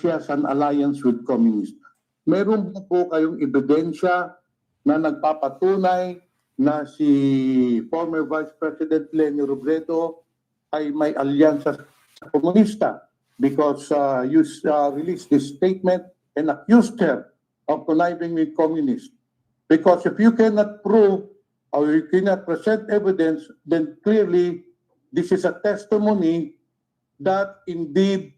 she has an alliance with communists. Meron po kayong ebidensya na nagpapatunay na si former Vice President Leni Robredo ay may alyansa sa komunista because you released this statement and accused her of conniving with communists. Because if you cannot prove or you cannot present evidence, then clearly this is a testimony that indeed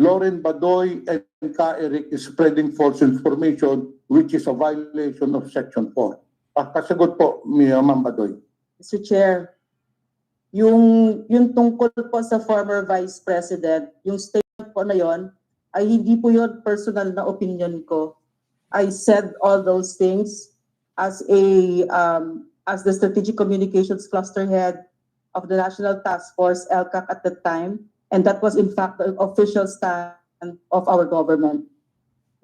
Lauren Badoy and Ka Eric is spreading false information, which is a violation of Section 4. Kasagot po, Ma'am Badoy. Mr. Chair, yung tungkol po sa former Vice President, yung statement po na yon ay hindi po yun personal na opinion ko. I said all those things as the Strategic Communications Cluster Head of the National Task Force, LCAC at the time, and that was in fact the official stand of our government.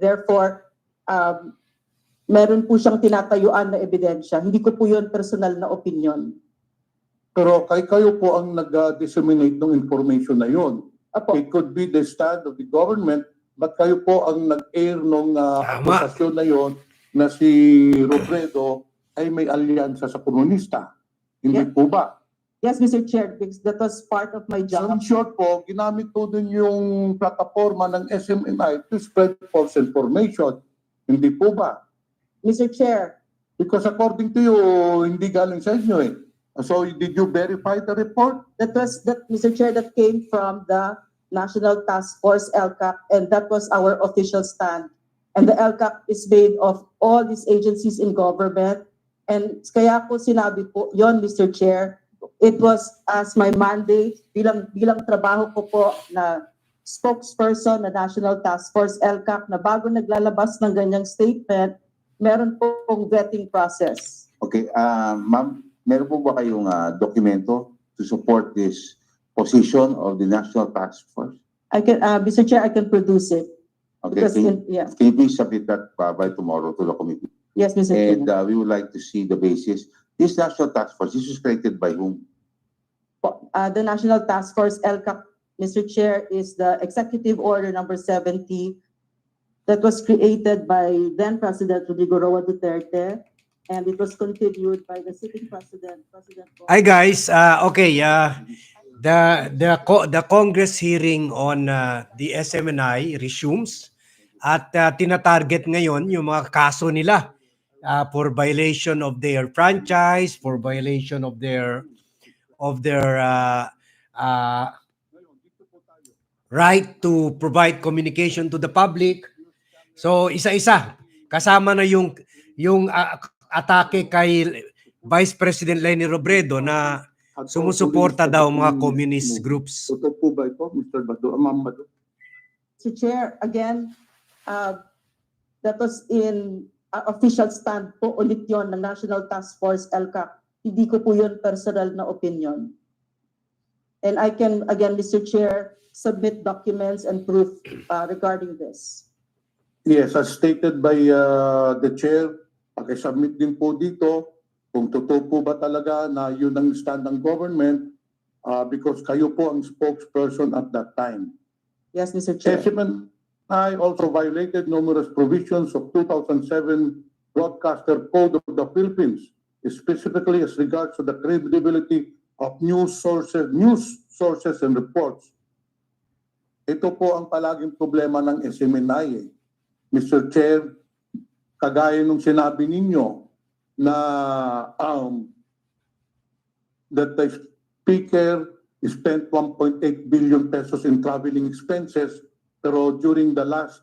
Therefore, meron po siyang tinatayuan na ebidensya. Hindi ko po yun personal na opinion. Pero kayo po ang nag-disseminate ng information na yun. Apo. It could be the stand of the government, but kayo po ang nag-air ng akusasyon na yun na si Robredo ay may alyansa sa komunista. Hindi po ba? Yes, Mr. Chair, because that was part of my job. So in short po, ginamit po din yung plataforma ng SMNI to spread false information. Hindi po ba? Mr. Chair. Because according to you, hindi galing sa inyo eh. So did you verify the report? Mr. Chair, that came from the National Task Force, LCAC, and that was our official stand. And the LCAC is made of all these agencies in government. And kaya po sinabi po, yon Mr. Chair, it was as my mandate bilang trabaho ko po na spokesperson na National Task Force LCAC na bago naglalabas ng ganyang statement, meron po pong vetting process. Okay, ma'am, meron po ba kayong dokumento to support this position of the National Task Force? I can, Mr. Chair, I can produce it. Okay, can you please submit that by tomorrow to the committee? Yes, Mr. Chair. And we would like to see the basis. This National Task Force, this was created by whom? The National Task Force, LCAC, Mr. Chair, is the Executive Order number 70 that was created by then President Rodrigo Roa Duterte, and it was continued by the sitting President. Hi guys, okay, the Congress hearing on the SMNI resumes at tinatarget ngayon yung mga kaso nila for violation of their franchise, for violation of their right to provide communication to the public. So isa-isa kasama na yung atake kay Vice President Leni Robredo na sumusuporta daw mga communist groups. Totoo po ba ito, Mr. Bado? Ma'am Bado? Mr. Chair, again, that was in official stand po ulit yon ng National Task Force LCAC. Hindi ko po yun personal na opinion. And I can, again, Mr. Chair, submit documents and proof regarding this. Yes, as stated by the chair, pakisubmit din po dito kung totoo po ba talaga na yun ang stand ng government because kayo po ang spokesperson at that time. Yes, Mr. Chair. SMNI also violated numerous provisions of 2007 Broadcaster Code of the Philippines, specifically as regards to the credibility of news sources and reports. Ito po ang palaging problema ng SMNI. Mr. Chair, kagaya nung sinabi ninyo na that the speaker spent 1.8 billion pesos in traveling expenses, pero during the last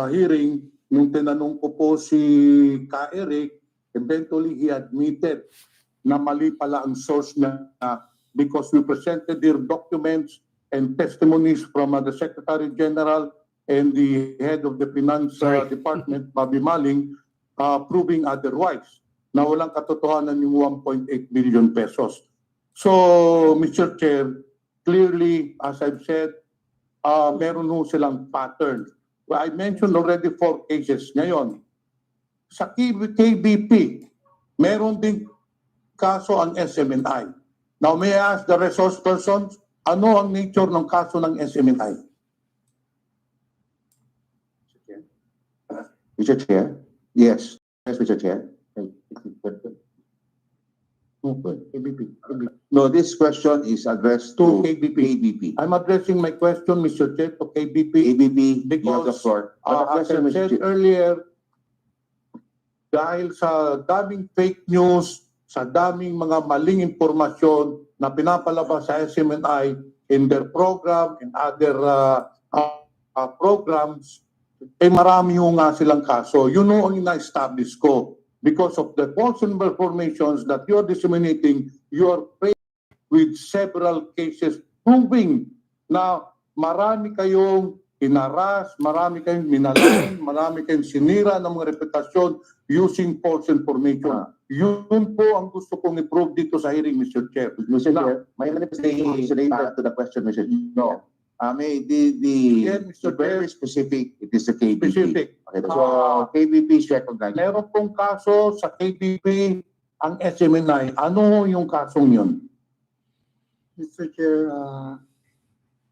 hearing, nung tinanong ko po si Ka Eric, eventually he admitted na mali pala ang source na because we presented their documents and testimonies from the Secretary General and the head of the Finance Department, Bobby Maling, proving otherwise, na walang katotohanan yung 1.8 billion pesos. So, Mr. Chair, clearly, as I've said, meron ho silang pattern. Well, I mentioned already 4 cases. Ngayon, sa KBP, meron ding kaso ang SMNI. Now, may I ask the resource persons, ano ang nature ng kaso ng SMNI? Mr. Chair? Yes. Yes, Mr. Chair. No, this question is addressed To to KBP. KBP. I'm addressing my question, Mr. Chair, to KBP. KBP, you have the Because, floor. As I said earlier, dahil sa daming fake news, sa daming mga maling impormasyon na pinapalabas sa SMNI in their program and other programs, marami yung silang kaso. Yun ang ina-establish ko. Because of the false informations that you're disseminating, you're faced with several cases proving na marami kayong hinaras, marami kayong minalan, marami kayong sinira ng mga reputasyon using false information. Yun po ang gusto kong i-prove dito sa hearing, Mr. Chair. Mr. Chair, may manifestation related to the question, Mr. Chair. No. May Yes, Mr. very Chair. specific, it is the KBP. Specific. Okay, so KBP is recognized. Meron pong kaso sa KBP ang SMNI. Ano yung kasong yun? Mr. Chair,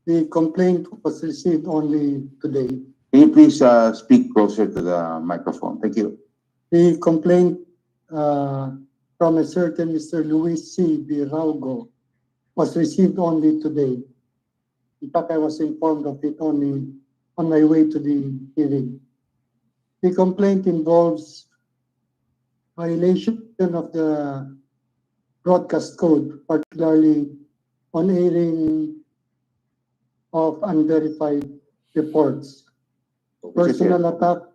the complaint was received only today. Can you please speak closer to the microphone? Thank you. The complaint from a certain Mr. Luis C. Biraugo was received only today. In fact, I was informed of it only on my way to the hearing. The complaint involves violation of the broadcast code, particularly on airing of unverified reports. Personal attack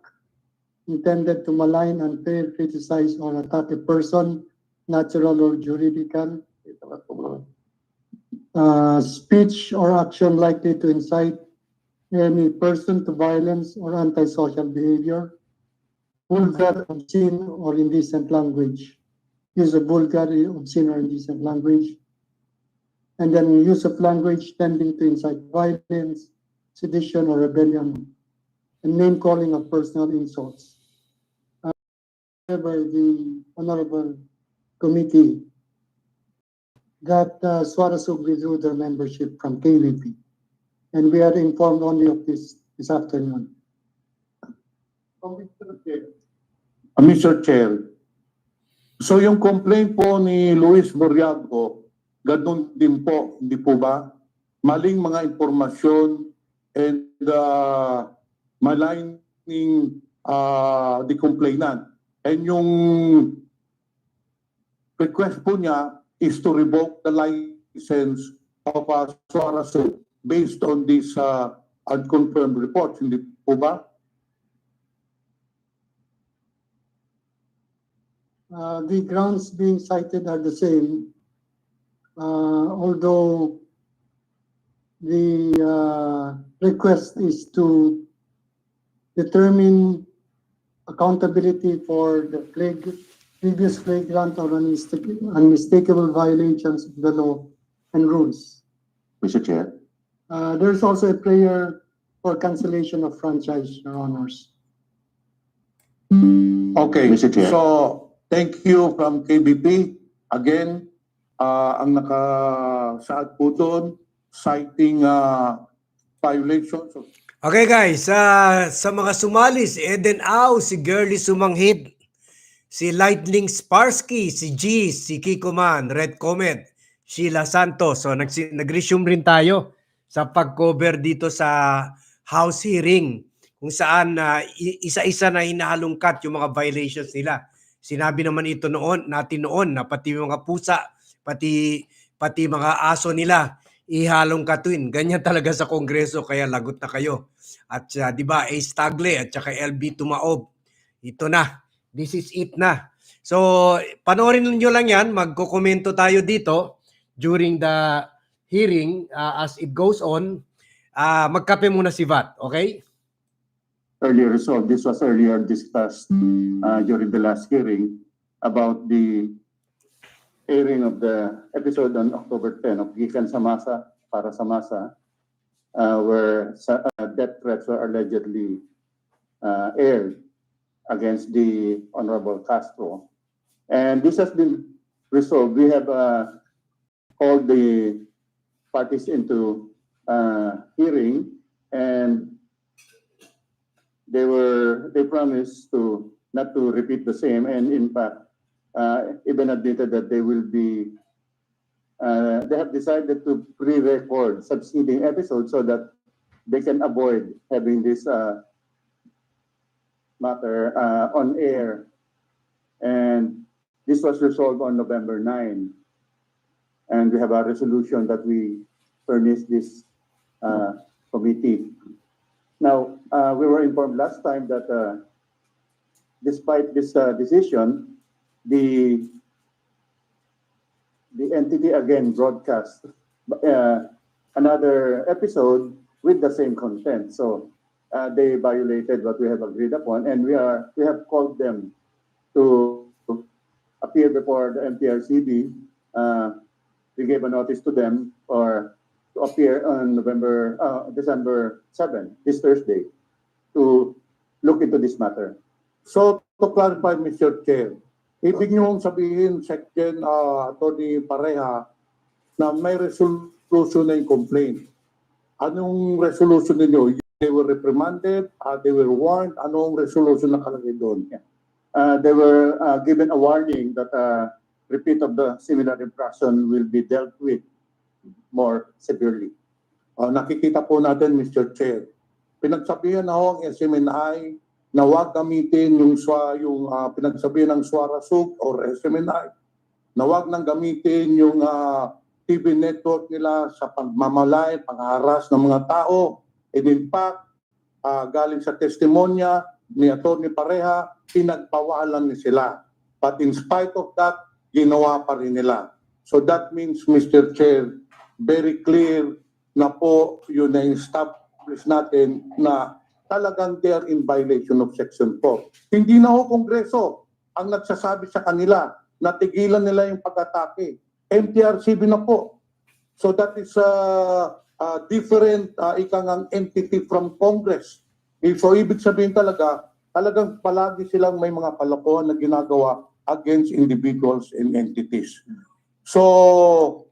intended to malign, unfair, criticize, or attack a person, natural or juridical. Speech or action likely to incite any person to violence or antisocial behavior. Vulgar, obscene, or indecent language. Use of vulgar, obscene, or indecent language. And then use of language tending to incite violence, sedition, or rebellion, and name calling of personal insults. However, the Honorable Committee that Suarasug withdrew their membership from KVP, and we are informed only of this afternoon. Mr. Chair, so yung complaint po ni Luis Borriago, ganun din po, hindi po ba? Maling mga impormasyon and maligning the complainant. And yung request po niya is to revoke the license of Suarasug based on this unconfirmed reports, hindi po ba? The grounds being cited are the same, although the request is to determine accountability for the previous flagrant or unmistakable violations of the law and rules. Mr. Chair. There's also a prayer for cancellation of franchise, Your Honors. Okay, Mr. Chair. so thank you from KBP. Again, ang nakasaad po doon, citing violations of... Okay guys, sa mga sumali, si Eden Au, si Girly Sumanghit, si Lightning Sparsky, si G, si Kiko Man, Red Comet, Sheila Santos. So nag-resume rin tayo sa pag-cover dito sa House hearing kung saan isa-isa na hinahalungkat yung mga violations nila. Sinabi naman ito natin noon na pati mga pusa, pati mga aso nila ihalongkatuin. Ganyan talaga sa Kongreso, kaya lagot na kayo. At di ba, Ace Tagle at saka LB Tumaob. Ito na. This is it na. So, panoorin niyo lang yan. Magkokomento tayo dito during the hearing as it goes on. Magkape muna si VAT, okay? Earlier resolved, this was earlier discussed during the last hearing about the airing of the episode on October 10 of Gikan sa Masa, para sa Masa, where death threats were allegedly aired against the Honorable Castro. And this has been resolved. We have called the parties into hearing, and they promised to not to repeat the same, and in fact, even admitted that they have decided to pre-record succeeding episodes so that they can avoid having this matter on air. And this was resolved on November 9. And we have a resolution that we furnish this committee. Now, we were informed last time that despite this decision, the entity again broadcast another episode with the same content. So they violated what we have agreed upon, and we have called them to appear before the MTRCB. We gave a notice to them to appear on December 7, this Thursday, to look into this matter. So, to clarify, Mr. Chair, ibig niyong sabihin, Section Atty. Pareha, na may resolution na yung complaint. Anong resolution ninyo? They were reprimanded? They were warned? Anong resolution nakalagay doon? They were given a warning that repeat of the similar infraction will be dealt with more severely. Nakikita po natin, Mr. Chair, pinagsabihan na ho ang SMNI na huwag gamitin yung pinagsabihan ng Suarasug or SMNI, na huwag nang gamitin yung TV network nila sa pagmamalay, pangharas ng mga tao. And in fact, galing sa testimonya ni Atty. Pareha, pinagpawalan ni sila. But in spite of that, ginawa pa rin nila. So that means, Mr. Chair, very clear na po yun na establish natin na talagang they are in violation of Section 4. Hindi na ho Kongreso ang nagsasabi sa kanila na tigilan nila yung pag-atake. MTRCB na po. So that is a different ikangang entity from Congress. So ibig sabihin talagang palagi silang may mga kalokohan na ginagawa against individuals and entities. So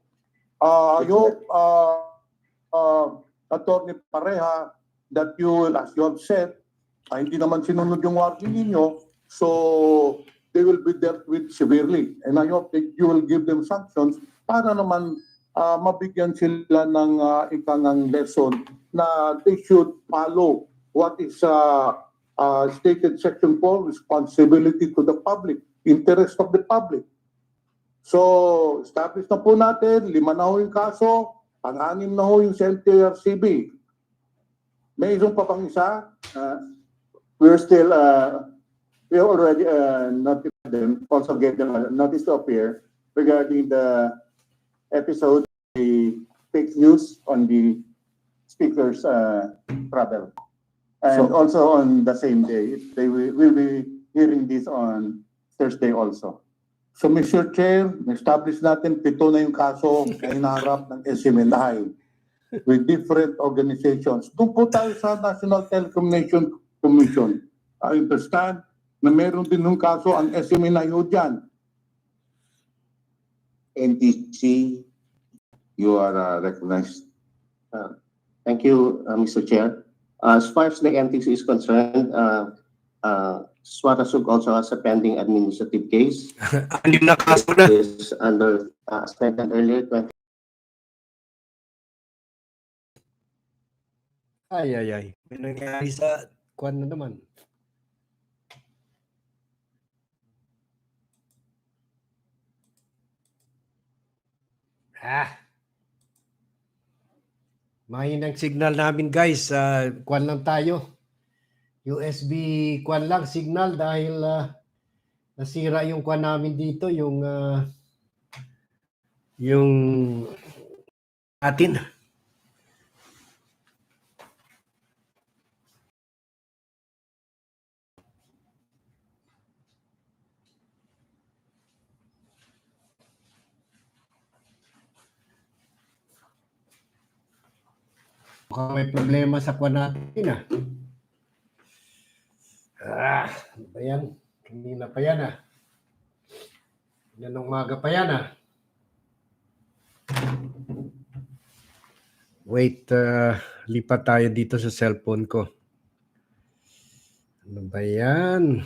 I hope Atty. Pareha, that you will, as you have said, hindi naman sinunod yung warning ninyo, so they will be dealt with severely. And I hope that you will give them sanctions para naman mabigyan sila ng ikangang lesson na they should follow what is stated Section 4, responsibility to the public, interest of the public. So, establish na po natin, 5 na ho yung kaso, pang-6 na ho yung sa MTRCB. May isang pa pang isa? We already notified them, also gave them a notice to appear regarding the episode, the fake news on the speaker's travel. And also on the same day, they will be hearing this on Thursday also. So, Mr. Chair, establish natin 7 na yung kaso na hinaharap ng SMNI with different organizations. Doon po tayo sa National Telecommunication Commission. I understand na meron din ng kaso ang SMNI ho dyan. NTC, you are recognized. Thank you, Mr. Chair. As far as the NTC is concerned, Suarasug also has a pending administrative case. Ano na kaso na? Is under, as mentioned earlier, 20. Ay. May nangyari sa kwan na naman. Mahinang signal namin guys. Kwan lang tayo. USB kwan lang signal dahil nasira yung kwan namin dito. Yung atin. Mukhang may problema sa kwan natin ano ba yan? Kanina pa yan Yan umaga pa yan Wait, lipat tayo dito sa cellphone ko. Ano ba yan?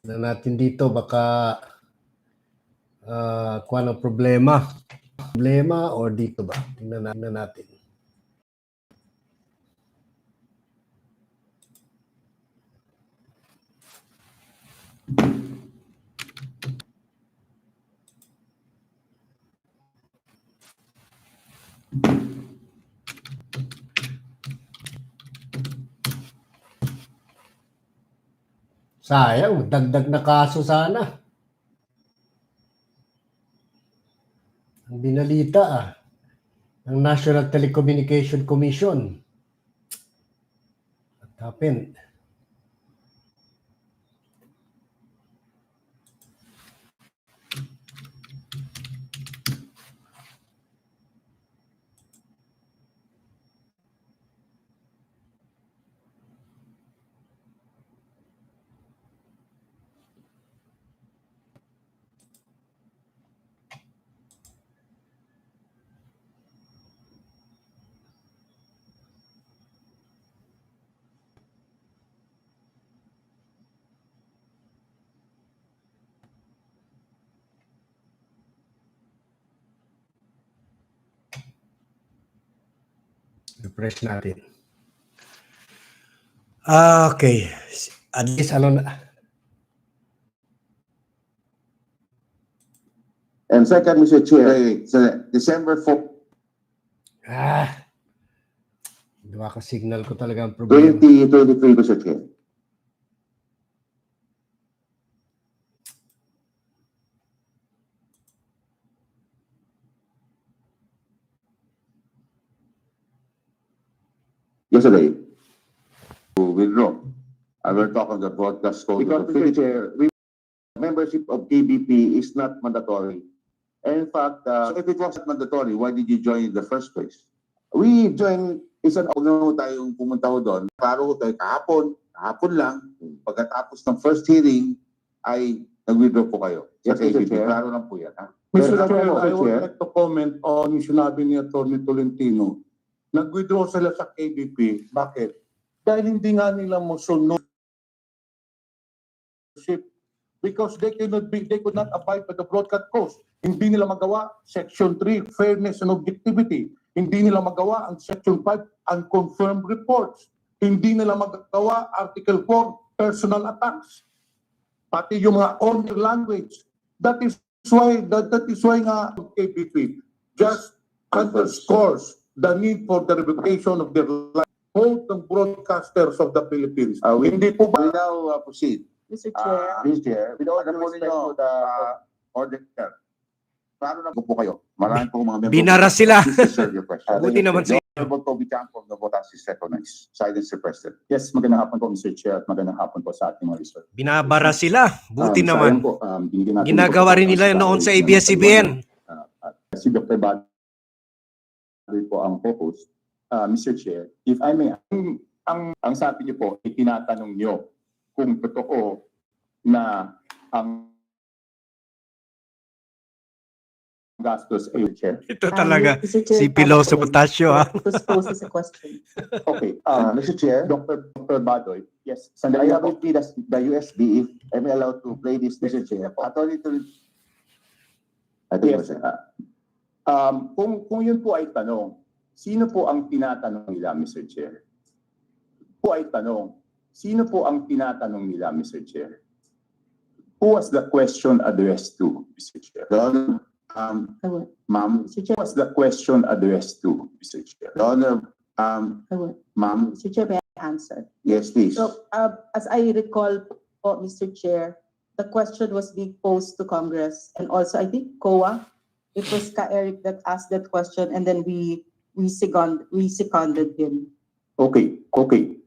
Na natin dito baka kuha ng problema or dito ba? Tingnan natin. Sayang, dagdag na kaso sana. Ang binalita ng National Telecommunication Commission. What happened? Refresh natin. Okay. At least ano na. And second, Mr. Chair, December 4, Diba ka signal ko talaga ang problema. 2023, Mr. Chair. Yesterday, to withdraw. I will talk on the broadcast code. Because, Mr. Chair, membership of KBP is not mandatory. And in fact, so if it was mandatory, why did you join in the first place? We joined, tayong pumunta ho doon. Paro tayo kahapon lang, pagkatapos ng first hearing, ay nag-withdraw po kayo. Yes, Mr. Chair. Klaro lang po yan. Ha? Mr. Chair, I would like to comment on yung sinabi ni Atty. Tolentino. Nag-withdraw sila sa KBP. Bakit? Dahil hindi nga nila masunod. Because they could not abide by the broadcast codes. Hindi nila magawa Section 3, fairness and objectivity. Hindi nila magawa ang Section 5, unconfirmed reports. Hindi nila magawa Article 4, personal attacks. Pati yung mga order language. That is why nga KBP just underscores the need for the revocation of their life. Hold ng broadcasters of the Philippines. Hindi po ba? We now proceed. Mr. Chair. Mr. Chair, with all due respect to the order, paano na po kayo? Marami po mga members. Binara sila. Please serve your question. Buti naman si Honorable Toby Chanco of the Botas is recognized. Silence, Sir President. Yes, magandang hapon po, Mr. Chair, at magandang hapon po sa ating mga research. binabara sila. Buti Sayang naman. po, binigyan natin Ginagawa po rin nila dahil noon sa naman ABS-CBN. Si Dr. Badoy po ang focus. Mr. Chair, if I may, ang sabi niyo po, itinatanong niyo kung totoo na ang gastos ay Chair. Ito talaga. Mr. Chair, Si Piloso Potasio. This poses a question. Okay, Mr. Chair, Dr. Badoy, yes, I sandali have po. with me the USB, if I'm allowed to play this, Mr. Chair. Attorney to... Yes, kung yun po ay tanong, sino po ang tinatanong nila, Mr. Chair? Sino po ang tinatanong nila, Mr. Chair? Who was the question addressed to, Mr. Chair? Ma'am, Mr. Chair, Who was the question addressed to, Mr. Chair? ma'am, Mr. Chair, may I answer? yes, please. So, as I recall po, Mr. Chair, the question was being posed to Congress, and also I think COA. It was Ka-Eric that asked that question, and then we seconded him. Okay.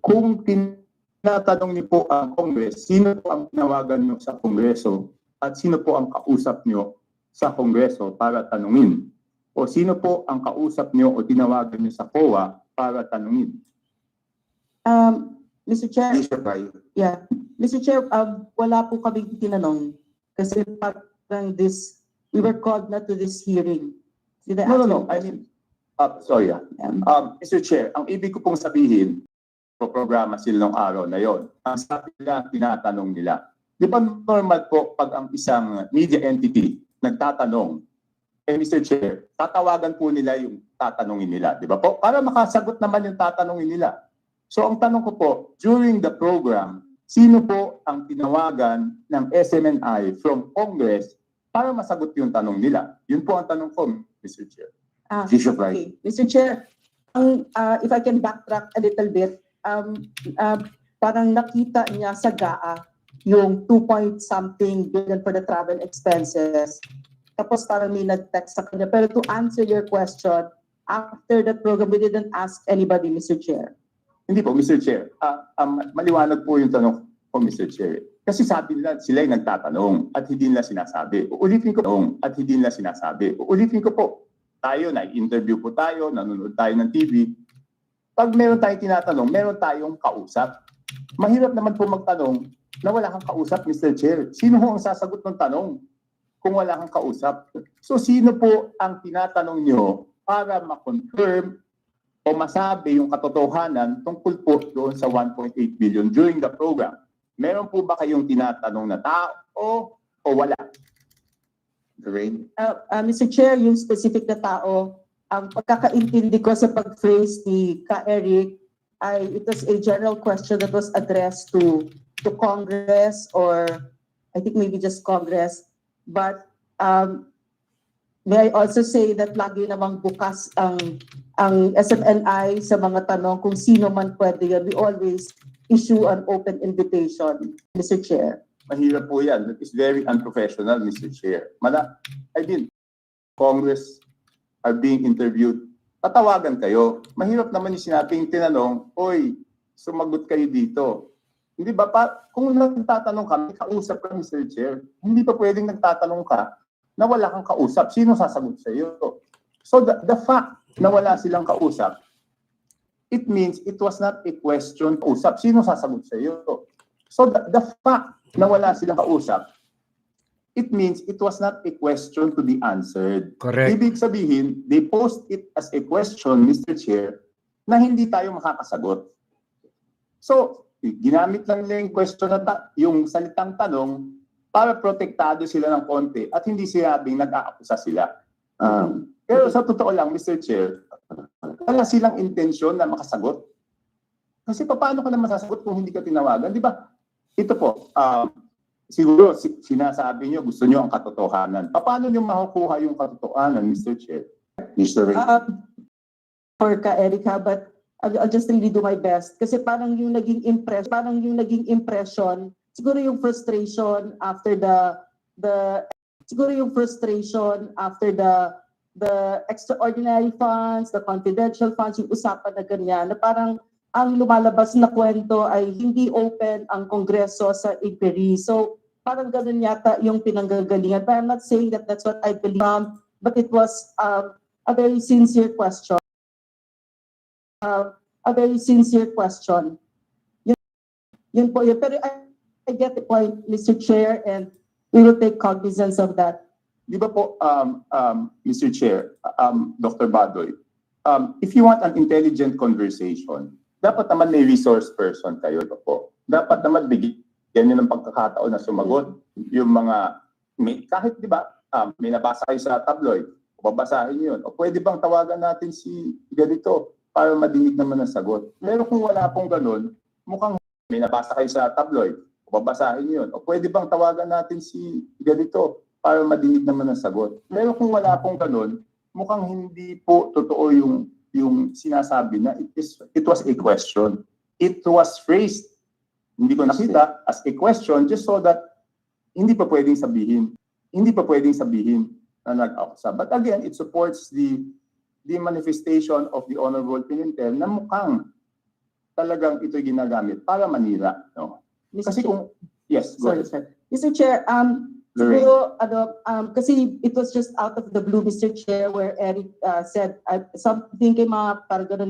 Kung tinatanong niyo po ang Congress, sino po ang tinawagan niyo sa Kongreso at sino po ang kausap niyo sa Kongreso para tanungin? O sino po ang kausap niyo o tinawagan niyo sa COA para tanungin? Mr. Chair, Please reply. yeah. Mr. Chair, wala po kaming tinanong kasi parang we were called not to this hearing. Did I No, no, answer no. your I question? mean, sorry. Yeah. Mr. Chair, ang ibig ko pong sabihin, programa sila ng araw na yon. Ang sabi nila, tinatanong nila. Di ba normal po pag ang isang media entity nagtatanong, Mr. Chair, tatawagan po nila yung tatanungin nila. Di ba po? Para makasagot naman yung tatanungin nila. So ang tanong ko po, during the program, sino po ang tinawagan ng SMNI from Congress para masagot yung tanong nila? Yun po ang tanong ko, Mr. Chair. Bishop Wright. Okay. Mr. Chair, if I can backtrack a little bit, parang nakita niya sa GAA yung 2-point-something billion for the travel expenses. Tapos parang may nag-text sa kanya. Pero to answer your question, after that program, we didn't ask anybody, Mr. Chair. Hindi po, Mr. Chair. Maliwanag po yung tanong ko, Mr. Chair. Kasi sabi nila, sila yung nagtatanong at hindi nila sinasabi. Uulitin ko po. Tayo, na-interview po tayo, nanonood tayo ng TV. Pag meron tayong tinatanong, meron tayong kausap. Mahirap naman po magtanong na wala kang kausap, Mr. Chair. Sino ho ang sasagot ng tanong kung wala kang kausap? So sino po ang tinatanong nyo para ma-confirm o masabi yung katotohanan tungkol po doon sa 1.8 billion during the program? Meron po ba kayong tinatanong na tao o wala? Lorraine? Mr. Chair, yung specific na tao, ang pagkakaintindi ko sa pag-phrase ni Ka-Eric ay it was a general question that was addressed to Congress or I think maybe just Congress. But may I also say that lagi namang bukas ang SMNI sa mga tanong kung sino man pwede yan. We always issue an open invitation, Mr. Chair. Mahirap po yan. That is very unprofessional, Mr. Chair. Congress are being interviewed. Tatawagan kayo. Mahirap naman yung sinabing tinanong, oy, sumagot kayo dito. Hindi ba kung nagtatanong ka, may kausap ka, Mr. Chair. Hindi pa pwedeng nagtatanong ka na wala kang kausap. Sino sasagot sa iyo? So the fact na wala silang kausap, it means it was not a question kausap. Sino sasagot sa iyo? So the fact na wala silang kausap, it means it was not a question to be answered. Correct. Ibig sabihin, they post it as a question, Mr. Chair, na hindi tayo makakasagot. So, ginamit lang nila yung question yung salitang tanong para protektado sila ng konti at hindi sinabing nag-aakusa sila. Pero sa totoo lang, Mr. Chair, wala silang intensyon na makasagot. Kasi paano ka na masasagot kung hindi ka tinawagan? Di ba? Ito po, siguro sinasabi nyo, gusto nyo ang katotohanan. Paano nyo makukuha yung katotohanan, Mr. Chair? Mr. Ray? For Ka-Eric, but I'll just really do my best. Kasi parang yung naging impression, siguro yung frustration after the extraordinary funds, the confidential funds, yung usapan na ganyan, na parang ang lumalabas na kwento ay hindi open ang Kongreso sa inquiry. So parang ganun yata yung pinanggagalingan. But I'm not saying that that's what I believe, but it was a very sincere question. Yun po yun. Pero I get the point, Mr. Chair, and we will take cognizance of that. Di ba po, Mr. Chair, Dr. Badoy, if you want an intelligent conversation, dapat naman may resource person kayo po. Dapat naman bigyan nyo ng pagkakataon na sumagot. Yung mga, kahit di ba, may nabasa kayo sa tabloid, babasahin yun. O pwede bang tawagan natin si ganito para madinig naman ang sagot. Pero kung wala pong ganun, mukhang may nabasa kayo sa tabloid, babasahin yun. O pwede bang tawagan natin si ganito para madinig naman ang sagot. Pero kung wala pong ganun, mukhang hindi po totoo yung sinasabi na it was a question. It was phrased, hindi ko nakita, as a question just so that hindi pa pwedeng sabihin na nag-akusa. But again, it supports the manifestation of the Honorable Pimentel na mukhang talagang ito ginagamit para manira. No? Kasi kung, yes, go ahead. Sorry. Mr. Chair, siguro, kasi it was just out of the blue, Mr. Chair, where Eric said something kay mga parang ganun,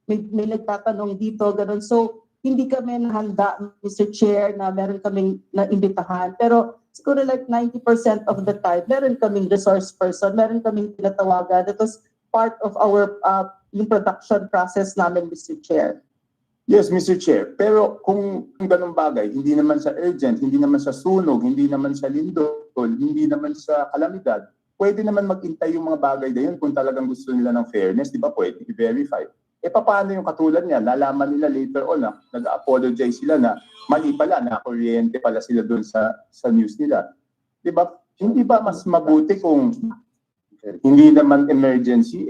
may nagtatanong dito, ganun. So, hindi kami nahanda, Mr. Chair, na meron kaming naimbitahan. Pero siguro like 90% of the time, meron kaming resource person, meron kaming tinatawagan. That was part of our yung production process namin, Mr. Chair. Yes, Mr. Chair. Pero kung ganung bagay, hindi naman sa urgent, hindi naman sa sunog, hindi naman sa lindol, hindi naman sa kalamidad, pwede naman mag-intay yung mga bagay na yun kung talagang gusto nila ng fairness, di ba? Pwede i-verify. Paano yung katulad niya? Nalaman nila later on na nag-apologize sila na mali pala, na-oriente pala sila doon sa news nila. Di ba? Hindi ba mas mabuti kung hindi naman emergency,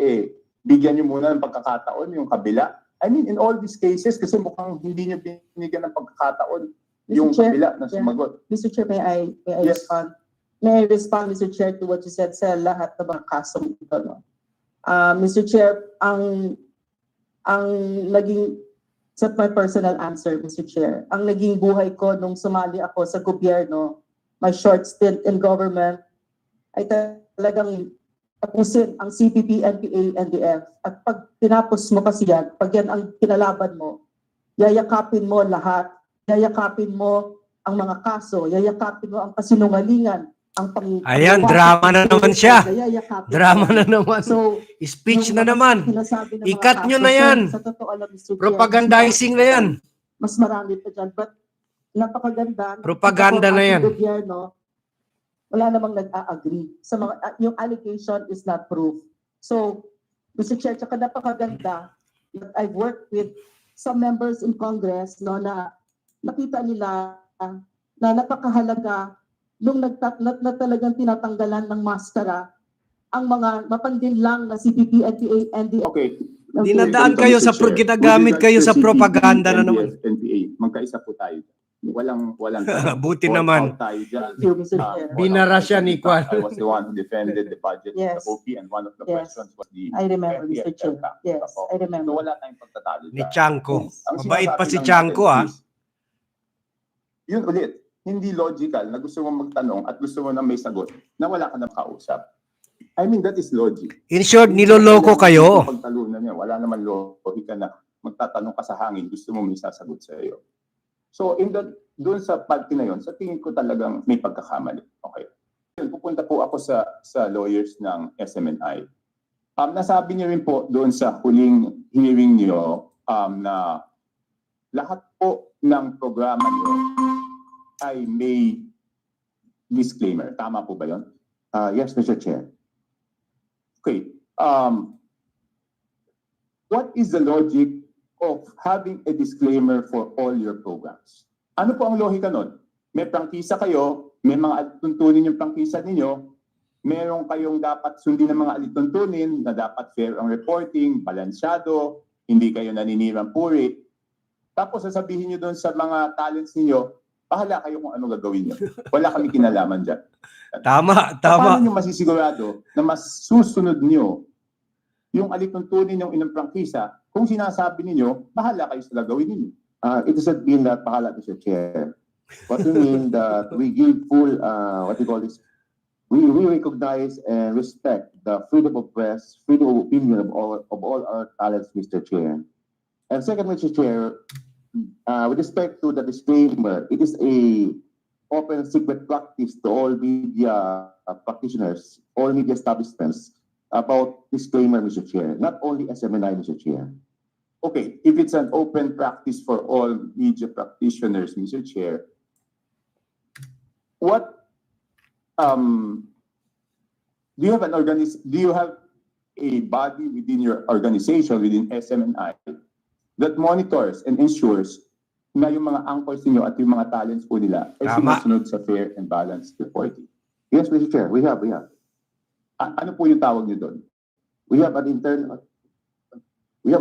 bigyan niyo muna ng pagkakataon yung kabila? I mean, in all these cases, kasi mukhang hindi niyo binigyan ng pagkakataon yung Mr. Chair, kabila na sumagot. Mr. Chair, may I Yes. respond? May I respond, Mr. Chair, to what you said sa lahat ng mga kasong ito, no? Mr. Chair, ang naging, sa my personal answer, Mr. Chair, ang naging buhay ko nung sumali ako sa gobyerno, my short stint in government, ay talagang tapusin ang CPP, NPA, NDF. At pag tinapos mo kasi yan, pag yan ang kinalaban mo, yayakapin mo lahat, yayakapin mo ang mga kaso, yayakapin mo ang kasinungalingan, ang Ayan, drama na naman siya. Drama na naman. So, Speech yung na naman. sinasabi ng mga Ikat nyo kaso, na yan. Sa totoo lang, Mr. Chair, Propagandizing na yan. mas marami pa dyan. But napakaganda. Propaganda na yan. Gobyerno, wala namang nag-a-agree. Sa mga, yung allegation is not proof. So, Mr. Chair, tsaka napakaganda that I've worked with some members in Congress, no, na nakita nila na napakahalaga nung na talagang tinatanggalan ng maskara ang mga mapandinlang na CPP, NPA, NDF. Okay. Dinadaan kayo sa ginagamit kayo sa propaganda na naman. NPA, magkaisa po tayo. Walang Buti naman. Tayo dyan. Thank you, Mr. Chair. Binara siya ni Kwan. I was the one who defended the budget of Yes. the OP and one of the Yes. questions was the I remember, Mr. Chair. aircraft. Yes, I So remember. wala tayong pagtatalo Ni dyan. Chanko. Ang Mabait pa sinasabi si lang Chanko, natin ah. is, yun ulit, hindi logical na gusto mo magtanong at gusto mo na may sagot na wala ka na kausap. I mean, that is logic. In short, niloloko kayo. Pagtalunan niya, wala naman logika na magtatanong ka sa hangin, gusto mo may sasagot sa iyo. So, doon sa parte na yon, sa tingin ko talagang may pagkakamali. Okay. Pupunta po ako sa lawyers ng SMNI. Nasabi niyo rin po doon sa huling hearing niyo na lahat po ng programa niyo ay may disclaimer. Tama po ba yun? Yes, Mr. Chair. Okay. What is the logic of having a disclaimer for all your programs? Ano po ang lohika nun? May prangkisa kayo, may mga alituntunin yung prangkisa ninyo, meron kayong dapat sundin ng mga alituntunin na dapat fair ang reporting, balansyado, hindi kayo naninirang puri. Tapos sasabihin nyo doon sa mga talents ninyo, bahala kayo kung ano gagawin nyo. Wala kami kinalaman dyan. Tama, Paano tama. nyo masisigurado na mas susunod nyo yung alituntunin yung inyong prangkisa kung sinasabi ninyo, bahala kayo sa gagawin ninyo? It doesn't mean that bahala, Mr. Chair. What we mean that we give full, what you call this, we recognize and respect the freedom of press, freedom of opinion of all our talents, Mr. Chair. And second, Mr. Chair, with respect to the disclaimer, it is a open secret practice to all media practitioners, all media establishments about disclaimer, Mr. Chair. Not only SMNI, Mr. Chair. Okay, if it's an open practice for all media practitioners, Mr. Chair, what do you have a body within your organization, within SMNI, that monitors and ensures na yung mga anchors niyo at yung mga talents po nila ay Tama. sumusunod sa fair and balanced reporting? Yes, Mr. Chair, we have. Ano po yung tawag niyo doon? We have a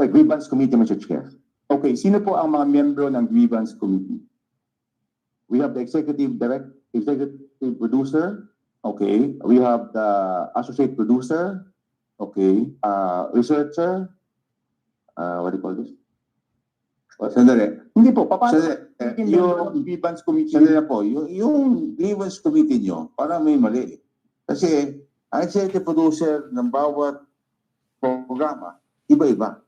grievance committee, Mr. Chair. Okay, sino po ang mga miyembro ng grievance committee? We have the executive producer. Okay, We have the associate producer, okay. researcher. What do you call this? Sandali. Hindi po, paano Sandali. yung grievance committee? Sandali na po, yung grievance committee nyo, parang may mali. Kasi, ang executive producer ng bawat programa, iba-iba.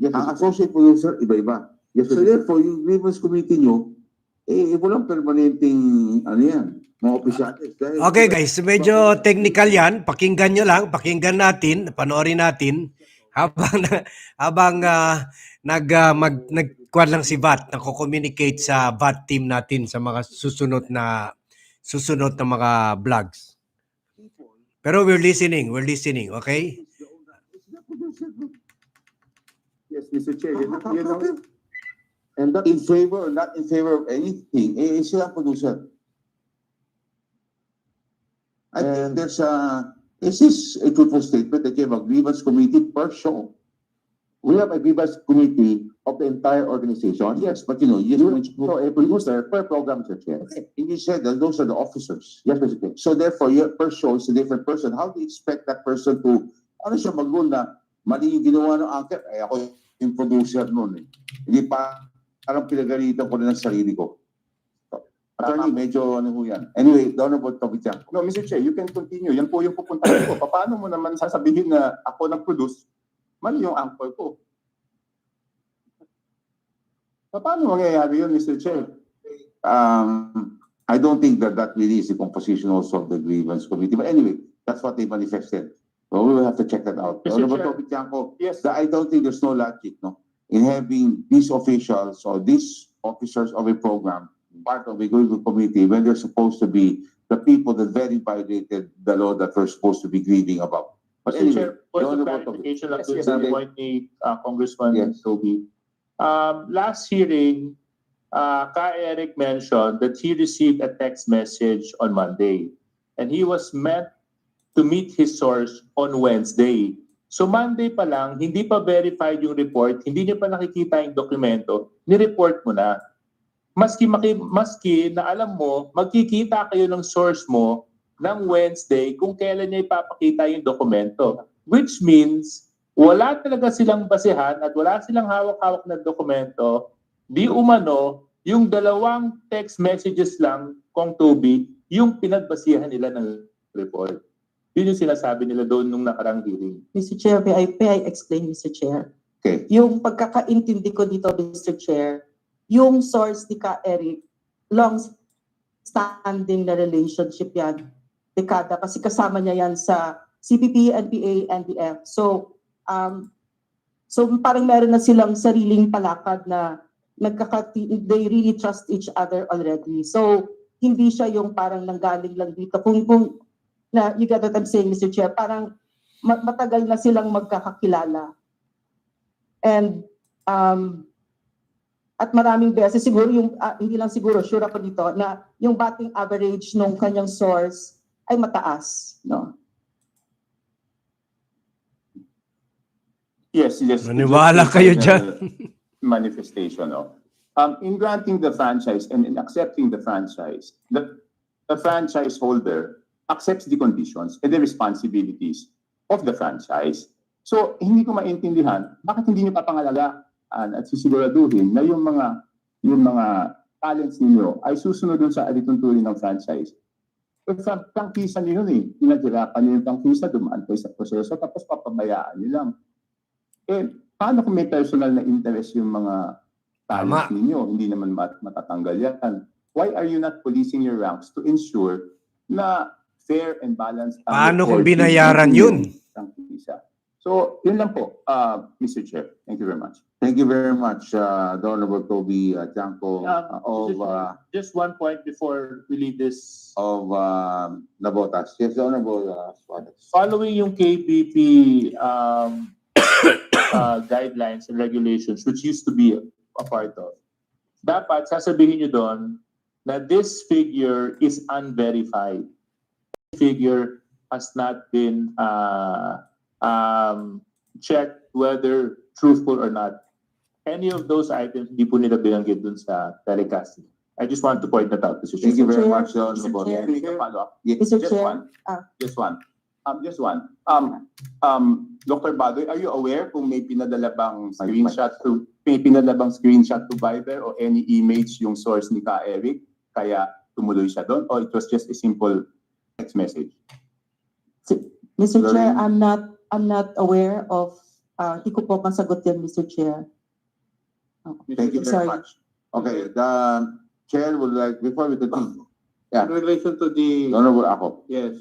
Ang associate producer, iba-iba. Yes, so therefore, yung grievance committee nyo, walang permanenteng, mga opisyalis. Okay guys, medyo technical yan. Pakinggan nyo lang, pakinggan natin, panoorin natin habang nagkuhan lang si VAT, nako-communicate sa VAT team natin sa mga susunod na mga vlogs. Pero we're listening, okay? Yes, Mr. Chair, you know, And not in favor or not in favor of anything, sila ang producer. I think this is a truthful statement that you have a grievance committee per show. we have a grievance committee of the entire organization. Yes, but you So a producer per program, Mr. Chair. and you said that those are the officers. Yes, Mr. Chair. So therefore, your per show is a different person. How do you expect that person to, siya mag-rule na mali yung ginawa ng anchor? Ako yung producer noon. Hindi pa, parang pinagalitan ko na ng sarili ko. Attorney, medyo ho yan. Anyway, doon about topic yan. No, Mr. Chair, you can continue. Yan po yung pupuntahan ko. Paano mo naman sasabihin na ako nag-produce, mali yung anchor ko? Paano mangyayari yun, Mr. Chair? I don't think that really is the composition also of the grievance committee. But anyway, that's what they manifested. So we will have to check that out. Mr. Doon about Chair. topic yan ko. Yes. I don't think there's no logic, no, in having these officials or these officers of a program part of a grievance committee when they're supposed to be the people that very violated the law that we're supposed to be grieving about. But Mr. anyway, Chair, point doon of about topic. clarification lang Yes, dun yes, sa yes. point ni Congressman Yes. Toby. Last hearing, Ka Eric mentioned that he received a text message on Monday and he was meant to meet his source on Wednesday. So Monday pa lang, hindi pa verified yung report, hindi niyo pa nakikita yung dokumento, ni-report mo na. Maski na alam mo, magkikita kayo ng source mo ng Wednesday kung kailan niya ipapakita yung dokumento. Which means, wala talaga silang basehan at wala silang hawak-hawak na dokumento, di umano, yung dalawang text messages lang, Kong Toby, yung pinagbasihan nila ng report. Yun yung sinasabi nila doon nung nakarang hearing. Mr. Chair, may I explain, Mr. Chair? Okay. Yung pagkakaintindi ko dito, Mr. Chair, yung source ni Ka Eric, long-standing na relationship yan, dekada, kasi kasama niya yan sa CPP, NPA, NDF. So parang meron na silang sariling palakad na they really trust each other already. So hindi siya yung parang nanggaling lang dito. Kung you get what I'm saying, Mr. Chair, parang matagal na silang magkakakilala. And at maraming beses, siguro yung, hindi lang siguro, sure ako dito, na yung batting average nung kanyang source ay mataas. No? Yes, yes. Maniwala kayo dyan. Manifestation of. In granting the franchise and in accepting the franchise, the franchise holder accepts the conditions and the responsibilities of the franchise. So, hindi ko maintindihan, bakit hindi niyo papangalagaan at sisiguraduhin na yung mga talents ninyo ay susunod dun sa alituntunin ng franchise. Prangkisa niyo yun eh. Pinagirapan niyo yung prangkisa, dumaan kayo sa proseso, tapos papabayaan niyo lang. Paano kung may personal na interest yung mga talents ninyo? Hindi naman matatanggal yan. Why are you not policing your ranks to ensure na fair and balanced? Paano kung binayaran yun? Prangkisa. So, yun lang po, Mr. Chair. Thank you very much. Thank you very much, the Honorable Toby Tiangco Just one point before we leave this. of Nabotas. Yes, the Honorable Suarez. Following yung KBP guidelines and regulations, which used to be a part of, dapat sasabihin nyo doon na this figure is unverified. Figure has not been checked whether truthful or not. Any of those items, hindi po nila binanggit dun sa telecasting. I just want to point that out. Mr. Thank you very Chair, much, the Mr. Honorable. Chair. Can I follow up? Mr. Just Chair, one. Just one. Dr. Badoy, are you aware kung may pinadala bang screenshot to Viber or any image yung source ni Ka Eric kaya tumuloy siya doon, or it was just a simple text message? Mr. Chair, Lorraine. I'm not aware of, hindi ko po masagot yan, Mr. Chair. Thank you very Sorry. much. Okay, the chair would like, before we continue, In relation to the, Honorable Ako. yes.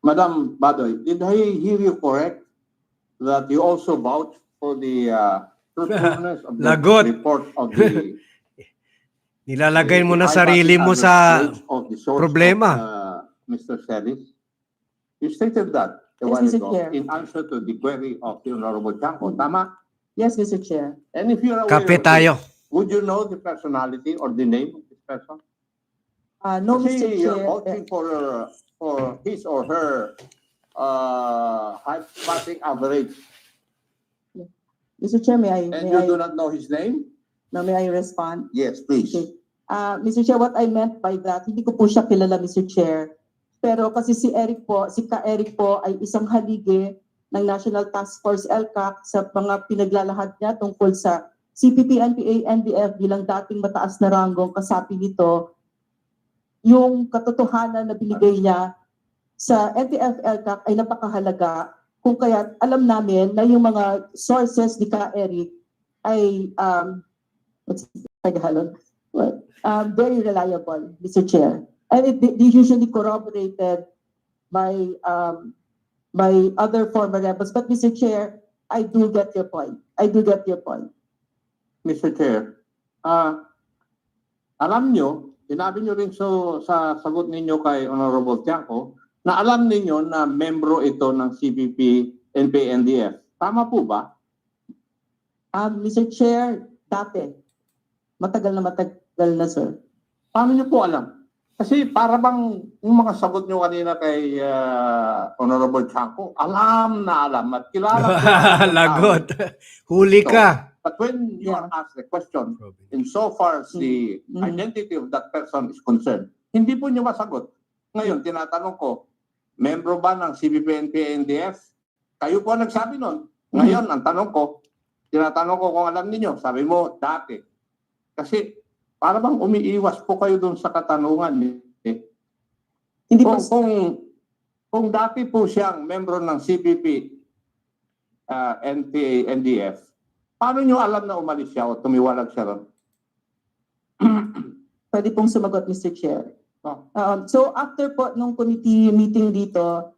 Madam Badoy, did I hear you correct that you also vouch for the truthfulness of the Lagot. report of the Nilalagay mo na the sarili mo high-passing sa average of the source problema. of, Mr. Celis? You stated that a Yes, while Mr. ago Chair. in answer to the query of the Honorable Chanco. Tama? Yes, Mr. Chair. And if you're aware Kape of it, tayo. would you know the personality or the name of this person? No, Mr. Kasi you're Chair. vouching for his or her high passing average, Mr. Chair, and you do not know his name? may I respond? Yes, please. Okay. Mr. Chair, what I meant by that, hindi ko po siya kilala, Mr. Chair. Pero kasi si Ka-Eric po ay isang haligi ng National Task Force LCAC sa mga pinaglalahad niya tungkol sa CPP, NPA, NDF bilang dating mataas na ranggong kasapi nito. Yung katotohanan na binigay niya sa NTF LCAC ay napakahalaga. Kung kaya alam namin na yung mga sources ni Ka-Eric ay what's the Tagalog? Well, very reliable, Mr. Chair. And they usually corroborated by other former rebels. But Mr. Chair, I do get your point. Mr. Chair, alam nyo, sinabi nyo rin sa sagot ninyo kay Honorable Tiangco, na alam ninyo na membro ito ng CPP, NPA, NDF. Tama po ba? Mr. Chair, dati. Matagal na, sir. Paano nyo po alam? Kasi para bang yung mga sagot nyo kanina kay Honorable Tiangco, alam na alam at kilala po ang Lagot. tao. Huli ka. But when you are asked the question, in so far as the identity of that person is concerned, hindi po nyo masagot. Ngayon, tinatanong ko, membro ba ng CPP, NPA, NDF? Kayo po ang nagsabi nun. Ngayon, ang tanong ko, tinatanong ko kung alam niyo, sabi mo, dati. Kasi, para bang umiiwas po kayo dun sa katanungan. Hindi po, Kung dati po siyang membro ng CPP, NPA, NDF, paano nyo alam na umalis siya o tumiwalag siya ron? pwede pong sumagot, Mr. Chair. Oh. So after po nung committee meeting dito,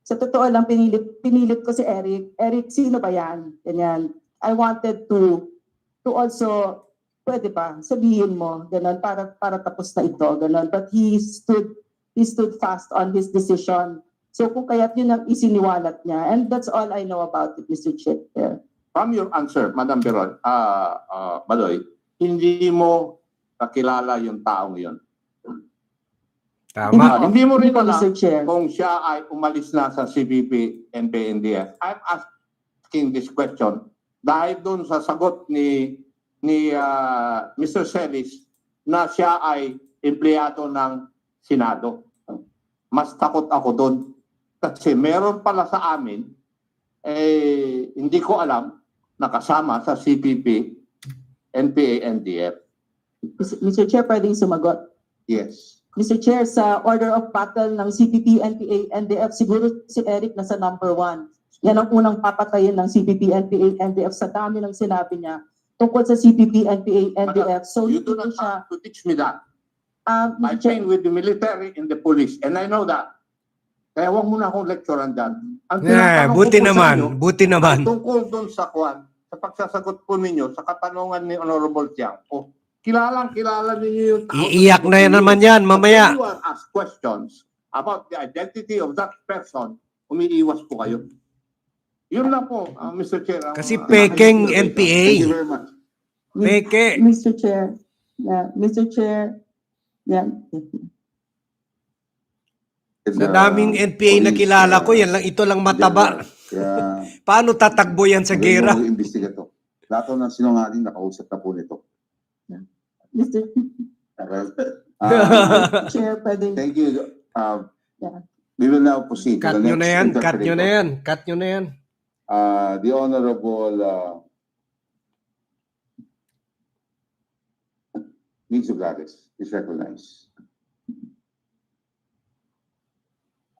sa totoo lang pinilit ko si Eric. Eric, sino ba yan? Ganyan. I wanted to also, pwede ba, sabihin mo, ganun, para tapos na ito, ganun. But he stood fast on his decision. So kung kaya't yun ang isiniwalat niya. And that's all I know about it, Mr. Chair. From your answer, Madam Badoy, hindi mo kakilala yung taong yun. Tama. Hindi mo rin Hindi po, alam Mr. Chair. kung siya ay umalis na sa CPP, NPA, NDF. I'm asking this question dahil doon sa sagot ni Mr. Celis na siya ay empleyado ng Senado. Mas takot ako doon kasi meron pala sa amin hindi ko alam nakasama sa CPP, NPA, NDF. Mr. Chair, pwedeng sumagot. Yes. Mr. Chair, sa order of battle ng CPP, NPA, NDF, siguro si Eric nasa number 1. Yan ang unang papatayin ng CPP, NPA, NDF sa dami ng sinabi niya tungkol sa CPP, NPA, NDF. So, You do hindi not siya, have to teach me that. Mr. I Chair, train with the military and the police and I know that. Kaya huwag mo na akong lecturean dyan. Ang tinatanong Buti ko po sa naman. inyo, Buti naman. ay tungkol doon sa pagsasagot po ninyo sa katanungan ni Honorable Tiangco. Kilala ninyo yung tao. Iiyak na yan naman yan, mamaya. When you are asked questions about the identity of that person, umiiwas po kayo. Yun lang po, Mr. Chair. Kasi peking NPA. Thank you very much. Peke. Mr. Chair. Yeah, Mr. Chair. Yeah. Sa daming NPA na kilala ko, yan lang, ito lang mataba. Kaya, Paano tatakbo yan sa gera? Mag-imbestiga to. Lahat ng sinungaling nakausap na po nito. Mr. Okay. Chair, pwedeng. Thank you. Yeah. We will now proceed to Cut the nyo next na yan, cut nyo na interpolator. yan, cut nyo na yan. The Honorable Mitsu Gares is recognized.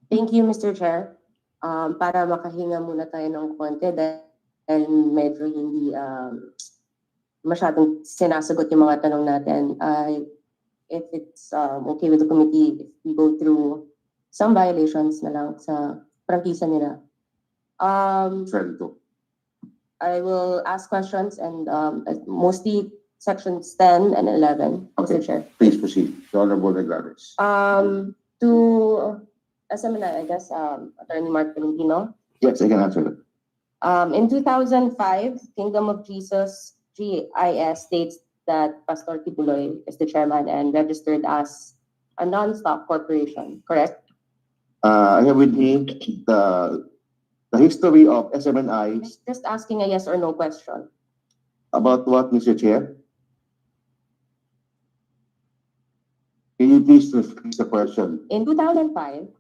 Thank you, Mr. Chair. Para makahinga muna tayo ng konti dahil medyo masyadong sinasagot yung mga tanong natin. If it's okay with the committee, if we go through some violations na lang sa prangkisa nila. Senator. I will ask questions and mostly sections 10 and 11, Okay. Mr. Chair. Please proceed. The Honorable Reglares. To SMNI, I guess, Attorney Mark Valentino. Yes, I can answer that. In 2005, Kingdom of Jesus GIS states that Pastor Kibuloy is the chairman and registered as a non-stock corporation, correct? I have with me the history of SMNI. Just asking a yes or no question. About what, Mr. Chair? Can you please repeat the question? In 2005,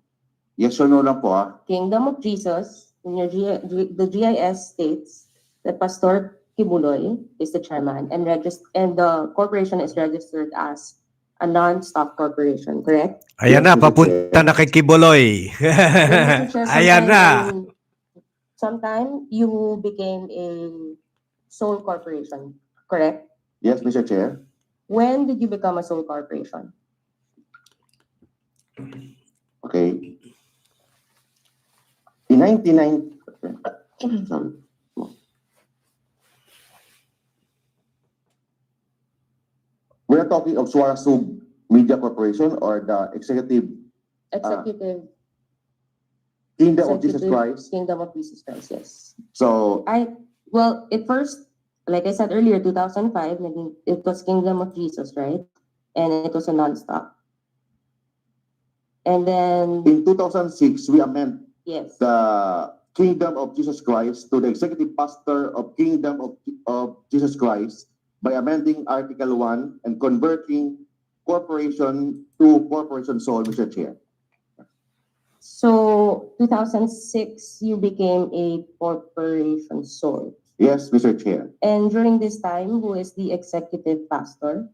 Yes or no lang po, ah? Kingdom of Jesus, in your the GIS states that Pastor Kibuloy is the chairman and the corporation is registered as a non-stock corporation, correct? Ayan na, Yes, Mr. papunta na kay Kibuloy. Then, Mr. Chair, Ayan na. sometime you became a sole corporation, correct? Yes, Mr. Chair. When did you become a sole corporation? Okay. In 1990, sorry. We're talking of Suarasug Media Corporation or the executive Executive Kingdom of Jesus Executive Christ. Kingdom of Jesus Christ, yes. So, Well, it first, like I said earlier, 2005, it was Kingdom of Jesus, right? And it was a non-stock. And then, in 2006, we amend yes, the Kingdom of Jesus Christ to the executive pastor of Kingdom of Jesus Christ by amending Article 1 and converting corporation to corporation sole, Mr. Chair. so 2006, you became a corporation sole. Yes, Mr. Chair. And during this time, who is the executive pastor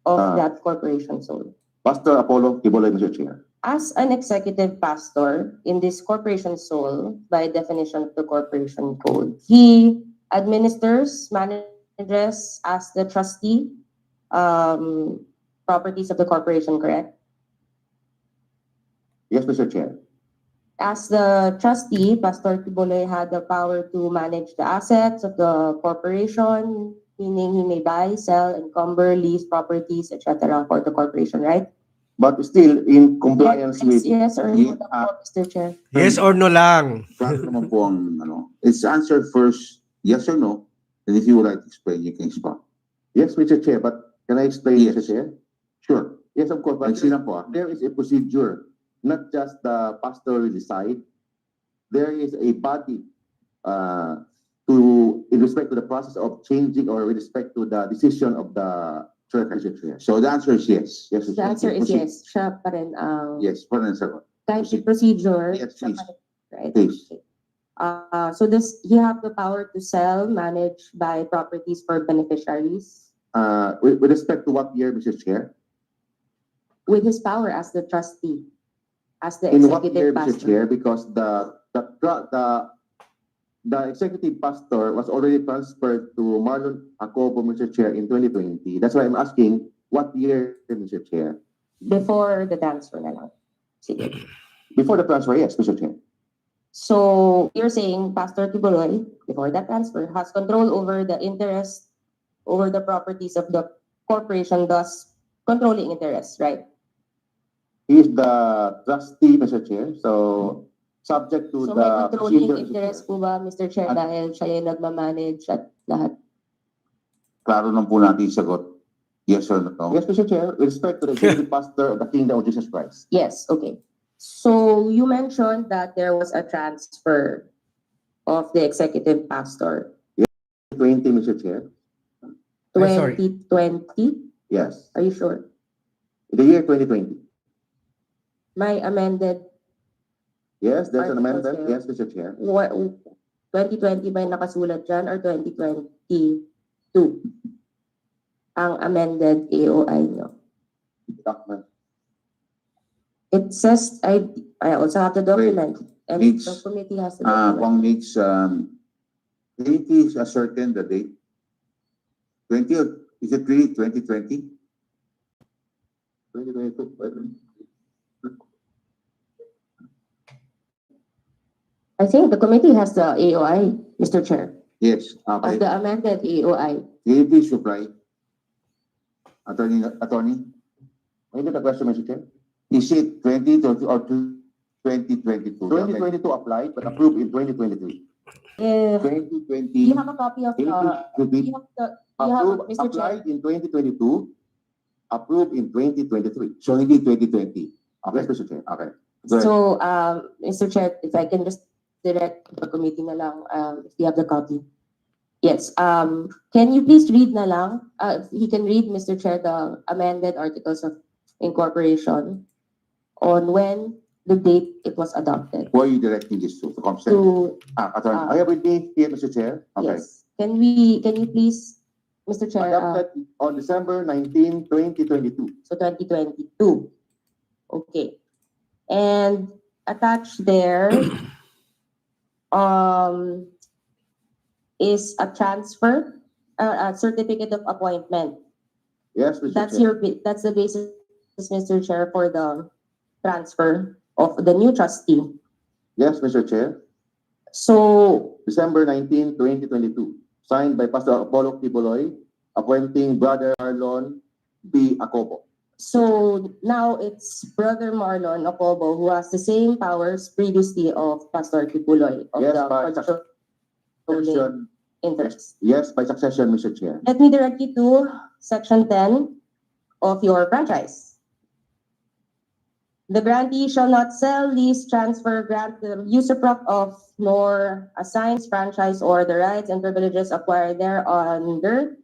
of that corporation sole? Pastor Apollo Kibuloy, Mr. Chair. As an executive pastor in this corporation sole, by definition of the corporation code, he administers, manages as the trustee, properties of the corporation, correct? Yes, Mr. Chair. As the trustee, Pastor Kibuloy had the power to manage the assets of the corporation, meaning he may buy, sell, encumber, lease properties, etc. for the corporation, right? But still in compliance with... Yes or no, Mr. Chair? Yes or no lang. Klaro naman po ang ano. It's answered first, yes or no. And if you would like to explain, you can explain. Yes, Mr. Chair, but can I explain, Yes. Mr. Chair? Sure. Yes, of course, but Nagsin lang po, ah. there is a procedure. Not just the pastor will decide. There is a body in respect to the process of changing or with respect to the decision of the church, Mr. Chair. So the answer is yes. Yes, Mr. The answer is Proceed. yes. Siya pa rin ang Yes, for an answer. kahit yung procedure. Yes, siya please. pa rin, right? Please. Okay. So you have the power to sell, manage, buy properties for beneficiaries With respect to what year, Mr. Chair? with his power as the trustee, as the In what year, executive Mr. pastor. Chair? Because the executive pastor was already transferred to Marlon Jacobo, Mr. Chair, in 2020. That's why I'm asking, what year, Mr. Chair? Before the transfer na lang. Sige. Before the transfer, yes, Mr. Chair. So you're saying Pastor Kibuloy, before that transfer, has control over the interest, over the properties of the corporation, thus controlling interest, right? He is the trustee, Mr. Chair, so subject to So may the controlling procedure, Mr. interest Chair. po ba, Mr. Chair, dahil siya yung nagmamanage at lahat? Klaro lang po natin yung sagot. Yes or no? Yes, Mr. Chair, with respect to the executive pastor of the Kingdom of Jesus Christ. Yes, okay. So you mentioned that there was a transfer of the executive pastor. 20, Mr. Chair. Ay, sorry. 2020? Yes, Are you sure? in the year 2020. May amended, Yes, there's an Articles amendment. there. Yes, Mr. Chair. 2020 ba yung nakasulat dyan or 2022? Ang amended AOI nyo. Document. It says, I also have the document. And Needs, the committee has the document. Kung needs, can you please ascertain the date? 20 or is it really 2020? 2022. I think the committee has the AOI, Mr. Chair, Yes, of okay. the amended AOI. Can you please reply? Attorney, May I get a question, Mr. Chair? is it 2020 or 2022? 2022 applied but approved in 2023. If 2020. you have a copy of Can you the, please repeat? you have the, Approved, Mr. Chair, applied in 2022, approved in 2023. So hindi 2020. Yes, Mr. Chair. Okay. Go ahead. so, Mr. Chair, if I can just direct the committee na lang, if you have the copy. Yes, can you please read na lang, he can read, Mr. Chair, the amended articles of incorporation on when the date it was adopted. Who are you directing this to? The Comsec? To, Attorney, I have with me here, Mr. Chair. Okay. yes, can you please, Mr. Chair, Adopted on December 19, 2022. so 2022. Okay. And attached there is a transfer, a certificate of appointment. Yes, Mr. That's Chair. that's the basis, Mr. Chair, for the transfer of the new trustee. Yes, Mr. Chair. So, December 19, 2022. Signed by Pastor Apollo Kibuloy, appointing Brother Marlon B. Acobo. so now it's Brother Marlon Ocobo who has the same powers previously of Pastor Kipuloy of Yes, the by controlling succession. interest. Yes, by succession, Mr. Chair. Let me direct you to Section 10 of your franchise. The grantee shall not sell, lease, transfer, grant the usufruct of, nor assigns franchise or the rights and privileges acquired thereunder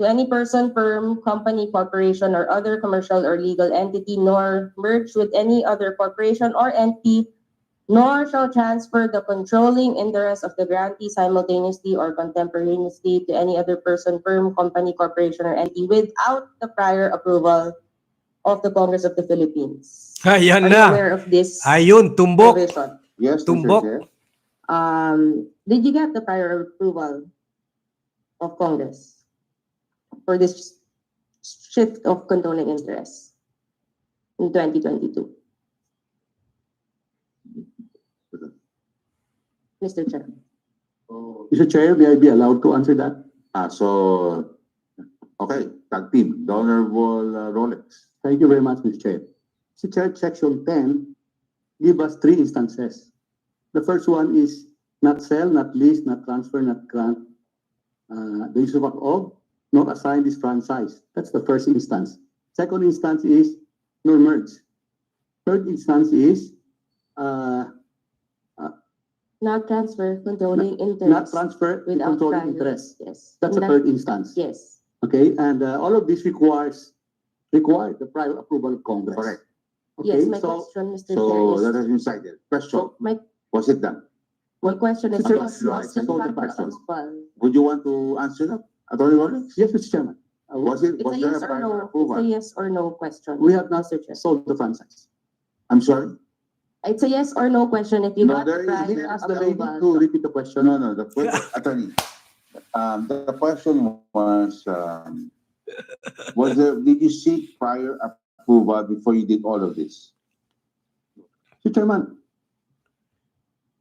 to any person, firm, company, corporation, or other commercial or legal entity, nor merge with any other corporation or entity, nor shall transfer the controlling interest of the grantee simultaneously or contemporaneously to any other person, firm, company, corporation, or entity without the prior approval of the Congress of the Philippines. Ayan Are you na. aware of this Ayun, tumbok. provision? Yes, Tumbok. Mr. Chair. Did you get the prior approval of Congress for this shift of controlling interest in 2022? Mr. Chair. Mr. Chair, may I be allowed to answer that? Okay, tag team, the Honorable Rolex. Thank you very much, Mr. Chair. Mr. Chair, Section 10 give us 3 instances. The first one is not sell, not lease, not transfer, not grant the use of, nor assign this franchise. That's the first instance. Second instance is nor merge. Third instance is Not transfer controlling interest. not transfer the without controlling prior- interest. Yes. That's the third instance. Yes. Okay, and all of this require the prior approval of Congress. Correct. Okay, Yes, my so question, Mr. So Chair, that has been cited. Question, my, was it done? my question is, Mr. was Chair, was I saw the the question. approval? Would you want to answer that? Attorney Rolex? yes, Mr. Chairman, Was it, It's was a there yes a or prior no, it's a approval? yes or no question. we have not Mr. Chair. sold the franchise. I'm sorry? It's a yes or no question if you No, got there the is- May prior I ask the lady approval. to repeat the question? No, the attorney. The question was there, did you seek prior approval before you did all of this? Mr. Chairman,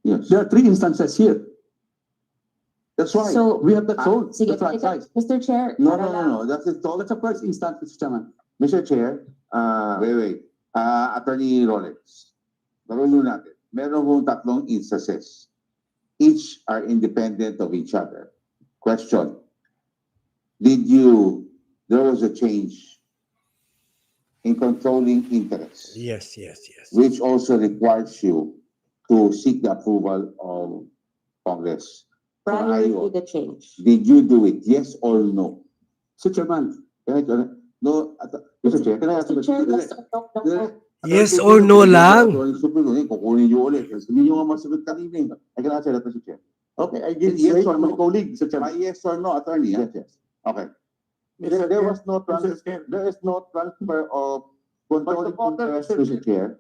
Yes. there are 3 instances here. That's right. So, We have not sold sige, the franchise. Mr. Chair. No, that's it. So that's the first instance, Mr. Chairman. Mr. Chair, Wait. Attorney Rolex. Marunong natin. Meron kong tatlong instances. Each are independent of each other. Question. There was a change in controlling interest, Yes. which also requires you to seek the approval of Congress. Prior to the change. Did you do it? Yes or no? Mr. Chairman, No, Mr. Chair, can I ask Mr. Chair, yes or no? Yes or no lang. Kukunin niyo ulit. Hindi niyo nga masagot kanina. I can answer that, Mr. Chair. okay, I give Yes yes or to my no? colleague, Mr. Chairman. Yes or no, attorney? Yes, yes. Okay. There was no transfer, there is no transfer of controlling interest, Mr. Chair.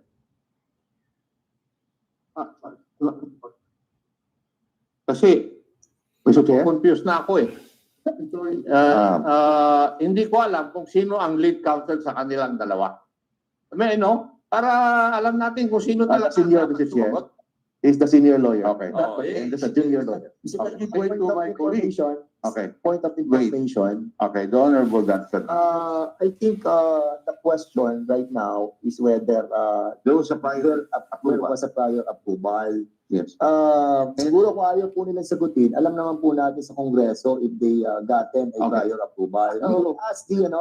Kasi, Mr. Chair, confused na ako eh. Hindi ko alam kung sino ang lead counsel sa kanilang dalawa. Para alam natin kung sino talaga Senior, ang Mr. Chair. sumagot. Is the senior lawyer. Okay. And there's a junior lawyer. Okay. Point of information. Okay. Point of information. Okay, the Honorable Dancer. I think the question right now is whether There was a prior there approval. was a prior approval. Yes. Siguro kung ayaw po nilang sagutin, alam naman po natin sa Kongreso if they gotten a Okay. prior approval. Oh.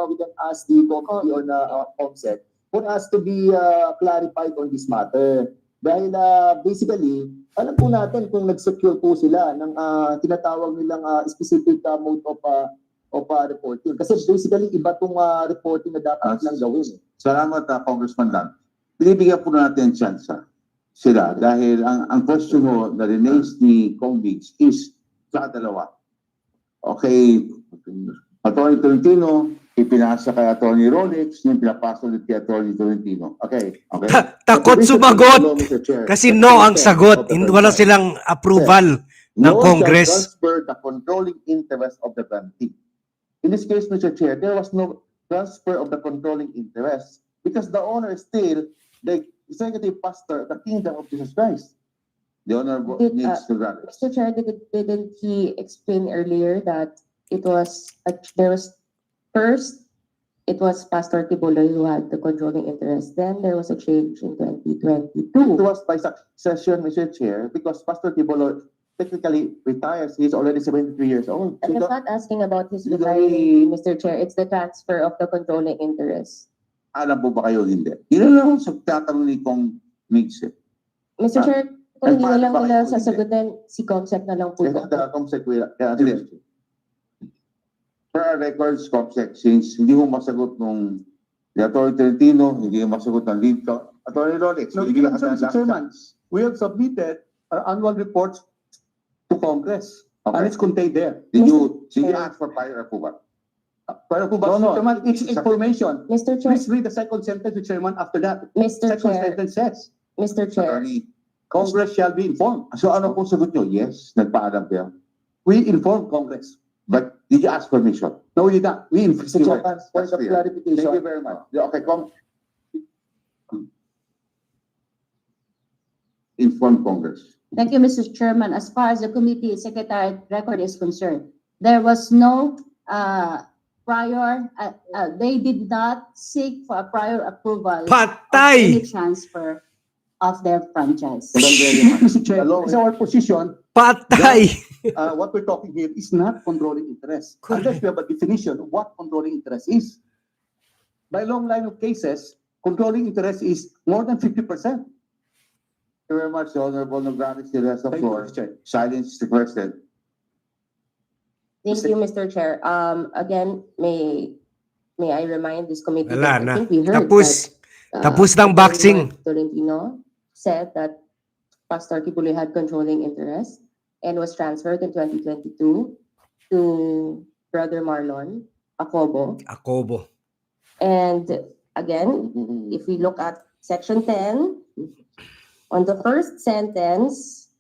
We can ask the committee on COMSEC for us to be clarified on this matter. Dahil basically, alam po natin kung nag-secure po sila ng tinatawag nilang specific mode of reporting. Kasi basically, iba pong reporting na dapat lang gawin. Salamat, Congressman Dan. Binibigyan po natin chance sila dahil ang question mo na remains ni Congress is sa dalawa. Okay, Atty. Tolentino, ipinasa kay Atty. Rolex, yung pinapasa ulit kay Atty. Tolentino. Okay? Okay? Takot sumagot kasi no ang sagot. Wala silang approval ng Congress. Transfer the controlling interest of the grantee. In this case, Mr. Chair, there was no transfer of the controlling interest because the owner is still the executive pastor of the Kingdom of Jesus Christ. The Honorable Did, needs to run. Mr. Chair, didn't he explain earlier that it was it was Pastor Tibuloy who had the controlling interest. Then there was a change in 2022. It was by succession, Mr. Chair, because Pastor Tibolo technically retires. He's already 73 years old. I'm So not asking about his you don't- retiring, Mr. Chair. It's the transfer of the controlling interest. Alam po ba kayo hindi? Yun lang sa tatanong ni Kong Mix. Mr. Chair, kung hindi paano lang ba nila kayo sasagutin, si Comsec na lang po ito. the COMSEC will Hindi. Per our records, COMSEC, since hindi mo masagot nung ni Atty. Tolentino, hindi mo masagot ng lead ka. Atty. Rolex, No, bigyan ka Mr. ng last Chairman. chance. We have submitted our annual reports to Congress, and Okay. it's contained there. Did you ask for prior approval? Prior to, but No, no. Chairman, it's information. Mr. Chair, Please read the second sentence, Chairman, after that. Mr. Second Chair, sentence says, Mr. Chair. Attorney, Congress shall be informed. so ano pong sagot nyo? Yes, nagpaalam kayo. We inform Congress. But did you ask permission? No, we did not. We inform. Mr. Chairman, point of That's clear. clarification. Thank you very much. Okay, inform Congress. Thank you, Mr. Chairman. As far as the committee secretariat record is concerned, there was no they did not seek for a prior approval of any Patay! transfer of their franchise. Mr. Chair, it's our position. Patay! What we're talking here is not controlling interest. Unless we have a definition of what controlling interest is. By long line of cases, controlling interest is more than 50%. Thank you very much, the Honorable Nograles, the rest of the Thank you, floor. Mr. Chair. Silence is requested. Thank you, Mr. Chair. Again, may I remind this committee Wala that na. I think we heard Tapos. that, Tapos ng Attorney boxing. Tolentino said that Pastor Kibuloy had controlling interest and was transferred in 2022 to Brother Marlon Acobo. Akobo. And again, if we look at section 10, on the first sentence,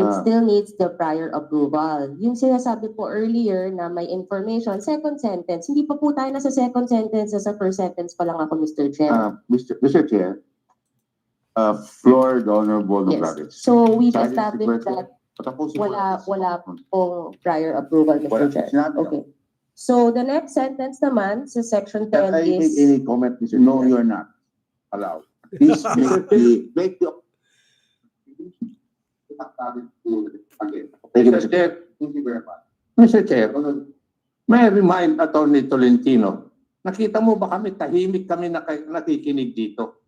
it still needs the prior approval. Yung sinasabi po earlier na may information, second sentence, hindi pa po tayo nasa second sentence, nasa first sentence pa lang ako, Mr. Chair. Mr. Chair, floor the Honorable Yes. Nograles. So we've Silence established requested. that Patapusin mo wala na. pong prior approval, Wala. Mr. Chair. Sinabi ko. Okay. So the next sentence naman sa section Can 10 I make is, any comment, Mr. No, Chair? you're not allowed. Please make the. Thank you, Mr. Chair. Thank you very much. Mr. Chair, may I remind Attorney Tolentino, nakita mo ba kami, tahimik kami nakikinig dito?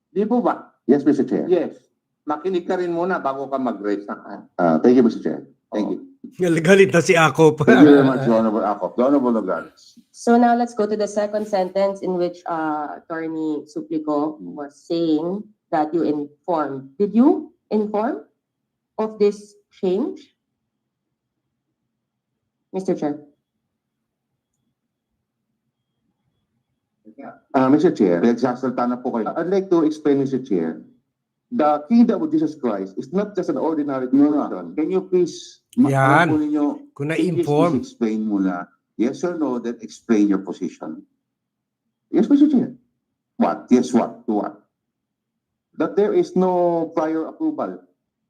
Di po ba? Yes, Mr. Chair. Yes. Makinig ka rin muna bago ka mag-raise ng hand. Thank you, Mr. Chair. Thank you. Galit na si Akop. Thank you very much, the Honorable Akop. The Honorable Nograles. so now let's go to the second sentence in which Attorney Suplico was saying that you informed. Did you inform of this change? Mr. Chair. Mr. Chair, nagsasalta na po kayo. I'd like to explain, Mr. Chair, the kingdom of Jesus Christ is not just an ordinary corporation. Can you please, Yan. alam po ninyo, Kung can you na-inform. please explain muna, yes or no, then explain your position. Yes, Mr. Chair. What? Yes, what? To what? That there is no prior approval.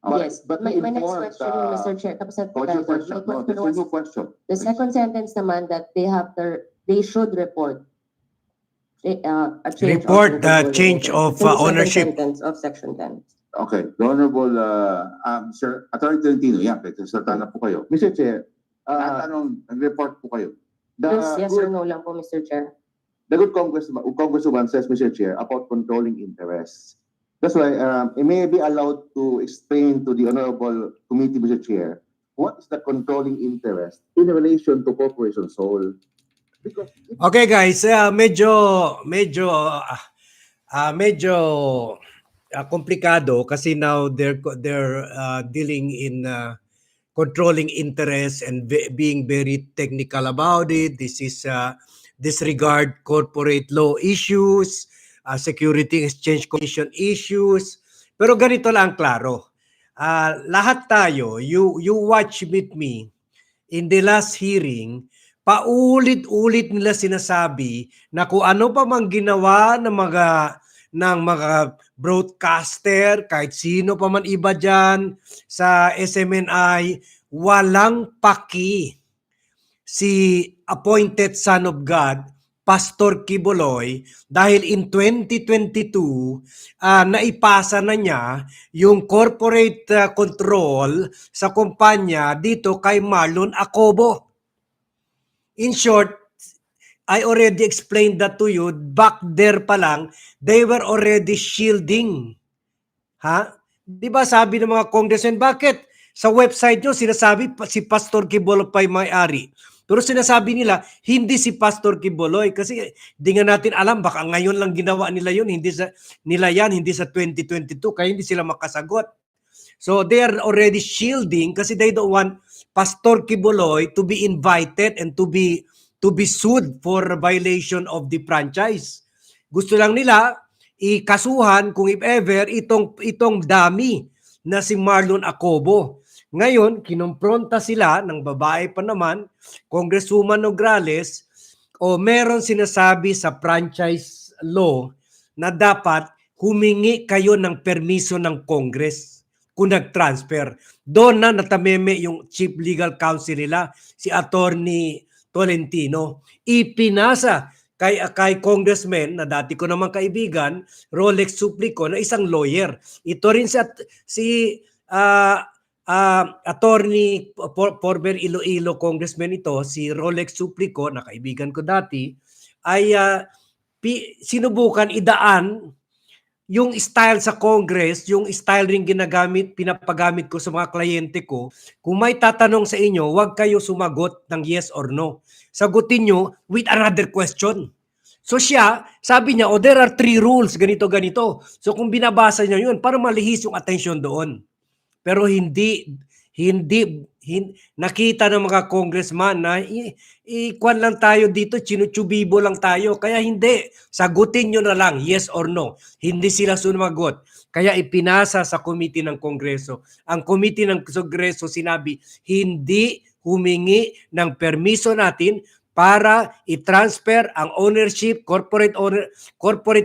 Yes, but my next question, Mr. Chair, tapos na What's your question? No, that's a new question. the second sentence naman that they should report a change Report the control change ownership. of It's in the second ownership. sentence of section 10. Okay, the Honorable Sir Attorney Tolentino, yan, salta na po kayo. Mr. Chair, nag-report po kayo. Yes or no lang po, Mr. Chair. The good Congresswoman says, Mr. Chair, about controlling interests. That's why it may be allowed to explain to the Honorable Committee, Mr. Chair, what is the controlling interest in relation to Corporation Seoul? Because Okay guys, medyo komplikado kasi now they're dealing in controlling interest and being very technical about it. This is disregard corporate law issues, Security Exchange Commission issues. Pero ganito lang klaro. Lahat tayo, you watch with me in the last hearing, paulit-ulit nila sinasabi na kung ano pa mang ginawa ng mga broadcaster, kahit sino pa man iba dyan sa SMNI, walang paki si appointed son of God, Pastor Quiboloy, dahil in 2022, naipasa na niya yung corporate control sa kumpanya dito kay Marlon Acobo. In short, I already explained that to you. Back there pa lang, they were already shielding. Ha? Di ba sabi ng mga congressmen, bakit sa website nyo sinasabi si Pastor Quiboloy pa may-ari? Pero sinasabi nila, hindi si Pastor Quiboloy kasi di nga natin alam, baka ngayon lang ginawa nila yun, hindi sa 2022, kaya hindi sila makasagot. So they are already shielding kasi they don't want Pastor Quiboloy to be invited and to be sued for violation of the franchise. Gusto lang nila ikasuhan kung if ever itong dami na si Marlon Acobo. Ngayon, kinompronta sila ng babae pa naman, Congresswoman Nograles, o meron sinasabi sa franchise law na dapat humingi kayo ng permiso ng Congress kung nag-transfer. Doon na natameme yung Chief Legal Counsel nila, si Attorney Tolentino. Ipinasa kay congressman na dati ko naman kaibigan, Rolex Suplico, na isang lawyer. Ito rin si Attorney former Iloilo congressman ito, si Rolex Suplico, na kaibigan ko dati, ay sinubukan idaan yung style sa Congress, yung style ring pinapagamit ko sa mga kliyente ko. Kung may tatanong sa inyo, huwag kayo sumagot ng yes or no. Sagutin nyo with another question. So siya, sabi niya, there are 3 rules, ganito. So kung binabasa niya yun, para malihis yung attention doon. Pero hindi nakita ng mga congressman na ikwan lang tayo dito, chinuchubibo lang tayo. Kaya hindi, sagutin nyo na lang, yes or no. Hindi sila sumagot. Kaya ipinasa sa committee ng Kongreso. Ang committee ng Kongreso sinabi, hindi humingi ng permiso natin para i-transfer ang ownership, corporate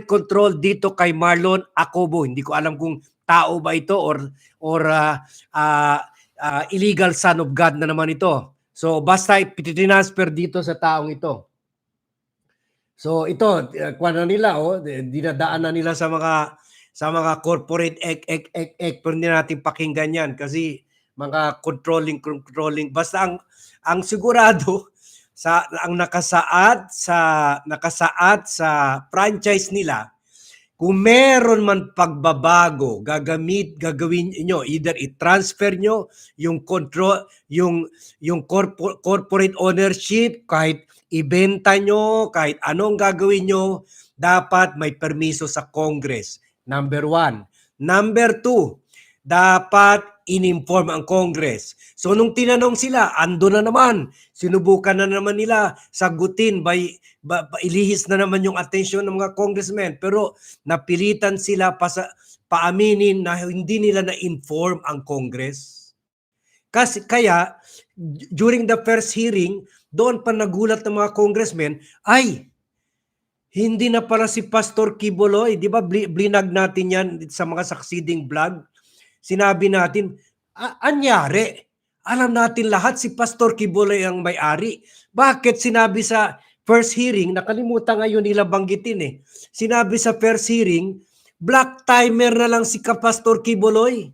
control dito kay Marlon Acobo. Hindi ko alam kung tao ba ito or illegal son of God na naman ito. So basta itinasper dito sa taong ito. So ito, kuha na nila, dinadaan na nila sa mga corporate pero hindi natin pakinggan yan kasi mga controlling. Basta ang sigurado ang nakasaad sa franchise nila, kung meron man pagbabago, gagawin niyo, either i-transfer niyo yung control, yung corporate ownership, kahit ibenta niyo, kahit anong gagawin niyo, dapat may permiso sa Congress. Number 1. Number 2, dapat in-inform ang Congress. So nung tinanong sila, ando na naman, sinubukan na naman nila sagutin ilihis na naman yung atensyon ng mga congressmen, pero napilitan sila paaminin na hindi nila na-inform ang Congress. Kaya during the first hearing, doon pa nagulat ng mga congressmen, ay, hindi na pala si Pastor Quiboloy, di ba blinag natin yan sa mga succeeding vlog? Sinabi natin, anyari, alam natin lahat si Pastor Quiboloy ang may-ari. Bakit sinabi sa first hearing, nakalimutan ngayon nila banggitin eh, sinabi sa first hearing, black timer na lang si Pastor Quiboloy.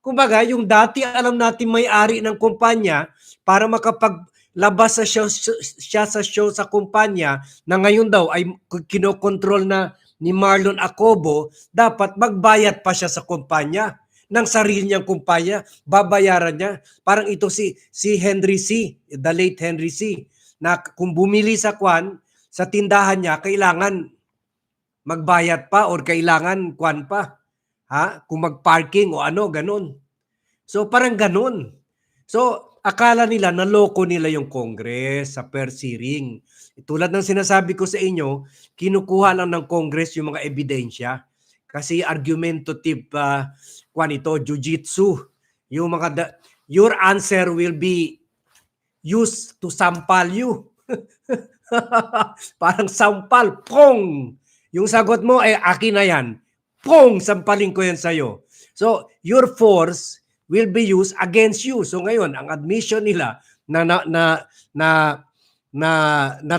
Kumbaga, yung dati alam natin may-ari ng kumpanya para makapaglabas siya sa show sa kumpanya na ngayon daw ay kinokontrol na ni Marlon Acobo, dapat magbayad pa siya sa kumpanya ng sarili niyang kumpanya, babayaran niya. Parang ito si Henry C., the late Henry C., na kung bumili sa sa tindahan niya, kailangan magbayad pa or kailangan pa. Kung mag-parking o ano, ganun. So parang ganun. So akala nila, naloko nila yung Congress sa first hearing. Tulad ng sinasabi ko sa inyo, kinukuha lang ng Congress yung mga ebidensya. Kasi argumentative, ito, jiu-jitsu. Yung your answer will be used to sampal you. Parang sampal, pong! Yung sagot mo ay akin na yan. Pong! Sampaling ko yan sa'yo. So, your force will be used against you. So ngayon, ang admission nila na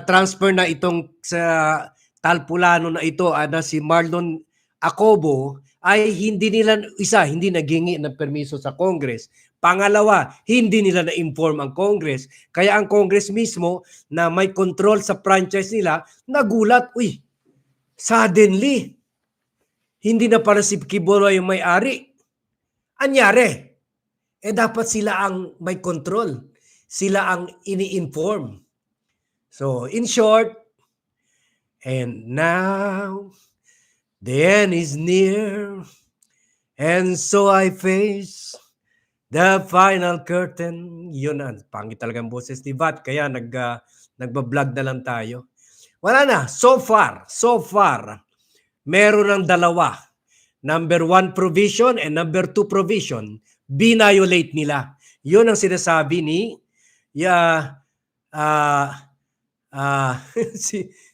transfer na itong sa Talpulano na ito na si Marlon Acobo ay hindi naghingi ng permiso sa Congress. Pangalawa, hindi nila na-inform ang Congress. Kaya ang Congress mismo na may control sa franchise nila, nagulat, suddenly, hindi na para si Quiboloy yung may-ari. Anyari? Dapat sila ang may control. Sila ang ini-inform. So, in short, and now, the end is near, and so I face the final curtain. Yun na, pangit talagang boses ni Vat, kaya nagbablog na lang tayo. Wala na, so far, meron ng dalawa. Number 1 provision and number 2 provision, binayolate nila. Yun ang sinasabi ni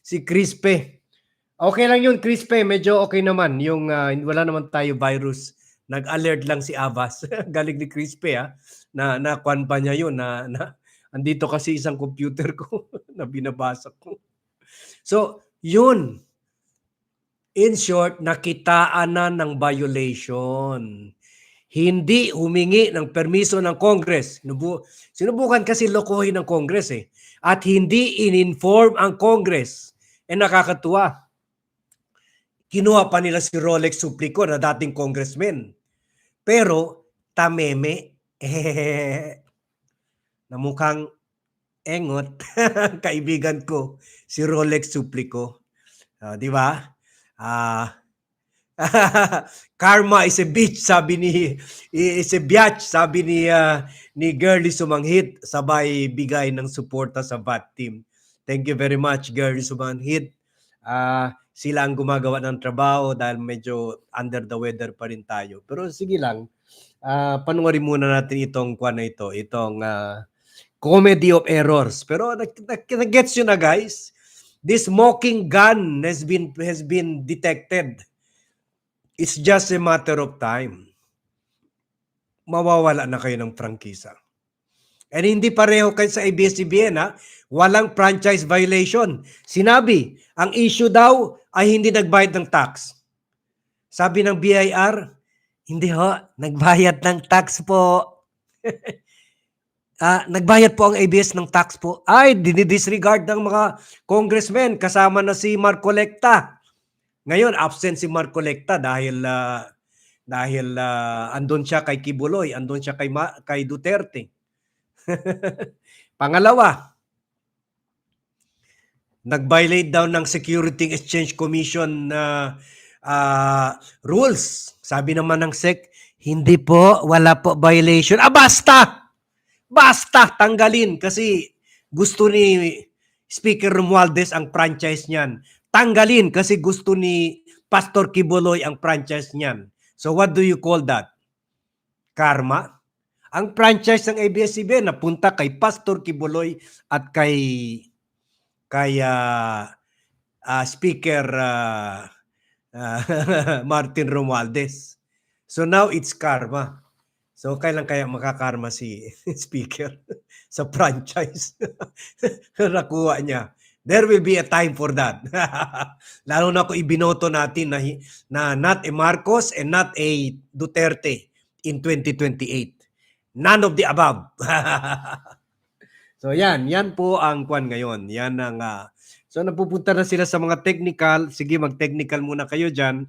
si Crispe. Okay lang yun, Crispe. Medyo okay naman. Yung wala naman tayo virus. Nag-alert lang si Abbas. Galing ni Crispe na kwan pa niya yun. Andito kasi isang computer ko na binabasa ko. So, yun. In short, nakitaan na ng violation. Hindi humingi ng permiso ng Congress. Sinubukan kasi lokohin ng Congress at hindi in-inform ang Congress. Nakakatuwa. Kinuha pa nila si Rolex Suplico na dating congressman. Pero, tameme, na mukhang engot, kaibigan ko, si Rolex Suplico. Di ba? Karma is a bitch, sabi ni Girly Sumanghit, sabay bigay ng suporta sa VAT team. Thank you very much, Girly Sumanghit. Sila ang gumagawa ng trabaho dahil medyo under the weather pa rin tayo. Pero sige lang, panoorin muna natin itong comedy of errors. Pero nag-gets yun na, guys. This smoking gun has been detected. It's just a matter of time. Mawawala na kayo ng prangkisa. And hindi pareho kayo sa ABS-CBN, walang franchise violation. Sinabi, ang issue daw ay hindi nagbayad ng tax. Sabi ng BIR, hindi nagbayad ng tax po. Nagbayad po ang ABS ng tax po. Ay, dinidisregard ng mga congressmen kasama na si Marcolecta. Ngayon, absent si Marcolecta dahil andun siya kay Quiboloy, andun siya kay Duterte. Pangalawa, nag-violate daw ng Security Exchange Commission rules. Sabi naman ng SEC, Hindi po, wala po violation. Basta! Basta! Tanggalin kasi gusto ni Speaker Romualdez ang franchise niyan. Tanggalin kasi gusto ni Pastor Quiboloy ang franchise niyan. So what do you call that? Karma? Ang franchise ng ABS-CBN napunta kay Pastor Quiboloy at kay Speaker Martin Romualdez. So now it's karma. So kailan kaya makakarma si Speaker sa franchise? Nakuha niya. There will be a time for that. Lalo na kung ibinoto natin na not a Marcos and not a Duterte in 2028. None of the above. So yan po ang kwan ngayon. Yan ang so napupunta na sila sa mga technical. Sige, mag-technical muna kayo diyan.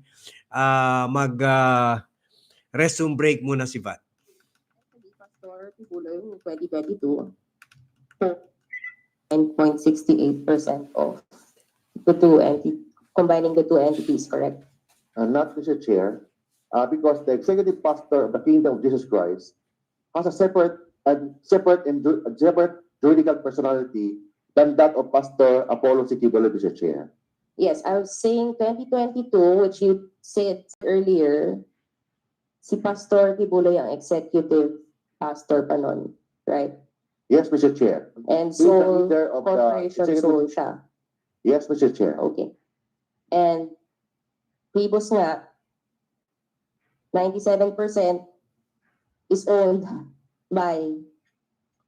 Resume break muna si Vat. Pastor Tibuloy, 2022, 9.68% of the two combining the two entities, correct? Not Mr. Chair, because the executive pastor of the Kingdom of Jesus Christ has a separate juridical personality than that of Pastor Apollo Sikibolo, Mr. Chair. Yes, I was saying 2022, which you said earlier, si Pastor Tibuloy ang executive pastor pa nun, right? Yes, Mr. Chair. And He's the so, leader of the corporation executive- sole siya. Yes, Mr. Chair. Okay. And Prebos nga, 97% is owned by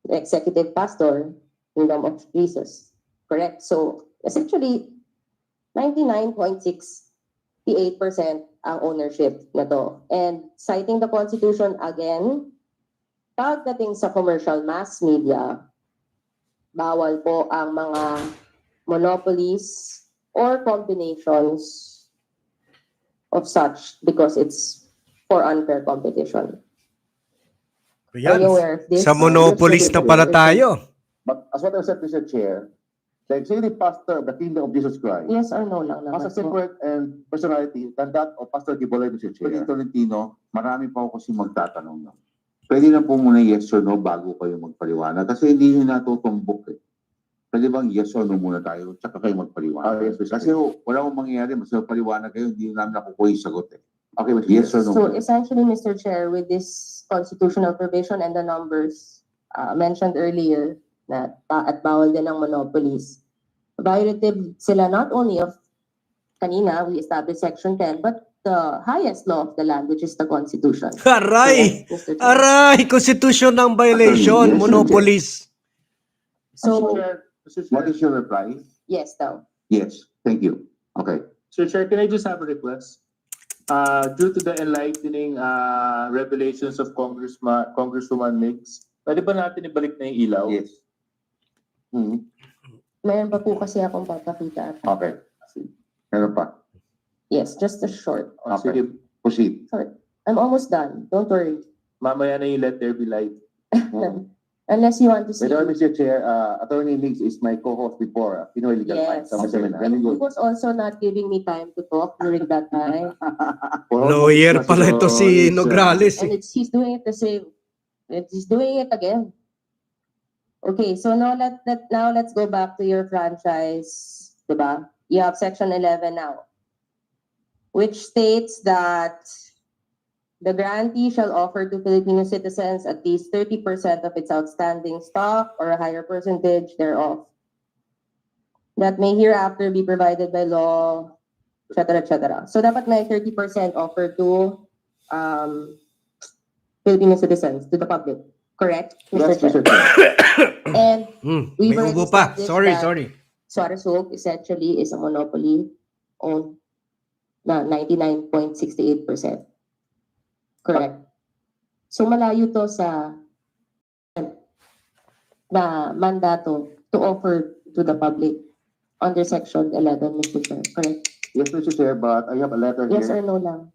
the executive pastor, Kingdom of Jesus. Correct? So, essentially, 99.68% ang ownership na to. And citing the Constitution again, pagdating sa commercial mass media, bawal po ang mga monopolies or combinations of such because it's for unfair competition. Are you aware of this? Sa monopolist na pala tayo. But as what I said, Mr. Chair, the executive pastor of the Kingdom of Jesus Christ Yes or no lang naman has a po. separate and personality than that of Pastor Kibolay, Mr. Chair. Tolentino, marami pa ako kasi magtatanong. No? Pwede na po muna yes or no bago kayo magpaliwanag. Kasi hindi nyo natutumbok eh. Pwede bang yes or no muna tayo, tsaka kayo magpaliwanag. Yes, Mr. Kasi wala akong mangyayari, mas magpaliwanag kayo, hindi namin nakukuha yung sagot eh. Okay, Mr. Yes or no? So essentially, Mr. Chair, with this constitutional provision and the numbers mentioned earlier na at bawal din ang monopolies, violative sila not only of kanina, we established Section 10, but the highest law of the land, which is the Constitution. Aray! Correct, Mr. Chair? Aray! Constitution ng violation, Yes, monopolies. So, Mr. Chair, What is your reply? yes daw. Yes, thank you. Okay. Mr. Chair, can I just have a request? Due to the enlightening revelations of Congresswoman Mix, pwede ba natin ibalik na yung ilaw? Yes. Meron pa po kasi akong papakita. Okay. Meron pa. Yes, just a short. Okay. Sige, Proceed. I'm almost done. Don't worry. mamaya na yung let there be light. Unless you want to see. By the way, Mr. Chair, Attorney Mix is my co-host before Pinoy Legal Fight. Yes. Sa SMNI. Very He good. was also not giving me time to talk during that time. Lawyer pala ito si Nograles. And he's doing it the same. He's doing it again. Okay, so now let's go back to your franchise, diba? You have Section 11 now, which states that the grantee shall offer to Filipino citizens at least 30% of its outstanding stock or a higher percentage thereof. That may hereafter be provided by law, etc., etc. So dapat may 30% offer to Filipino citizens, to the public. Correct? Yes, Chair? Mr. Chair. And we've May already ubo pa. established Sorry. that Suarezug essentially is a monopoly owned na 99.68%. Correct. So malayo to sa na mandato to offer to the public under Section 11, Mr. Chair. Correct? Yes, Mr. Chair, but I have a letter Yes here. or no lang?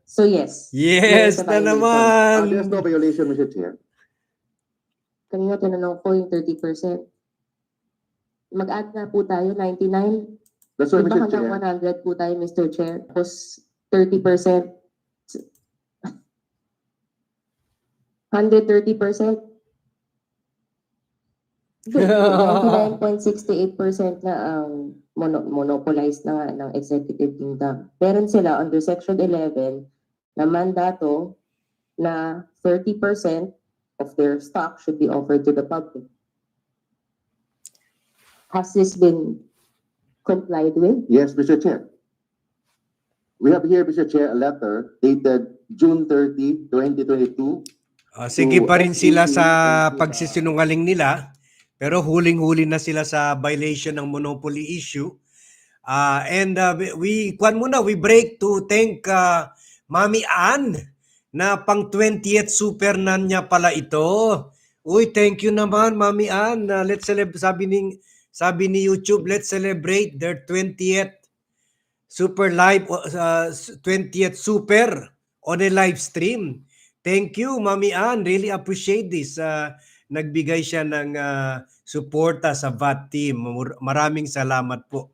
So yes. Yes na naman. There's no violation, Mr. Chair. Kanina tinanong ko yung 30%. Mag-add na po tayo, 99. That's why, Diba Mr. hanggang Chair. 100 po tayo, Mr. Chair? Tapos 30%. 130%. 99.68% na ang monopolized na nga ng executive kingdom. Meron sila under Section 11 na mandato na 30% of their stock should be offered to the public. Has this been complied with? Yes, Mr. Chair. We have here, Mr. Chair, a letter dated June 30, 2022. Sige pa rin sila sa pagsisinungaling nila, pero huling-huli na sila sa violation ng monopoly issue. We break to thank Mami Ann na pang 20th super nan niya pala ito. Uy, thank you naman Mami Ann. Let's celebrate, sabi ni YouTube, let's celebrate their 20th super live 20th super on a live stream. Thank you Mami Ann, really appreciate this. Nagbigay siya ng suporta sa VAT team. Maraming salamat po.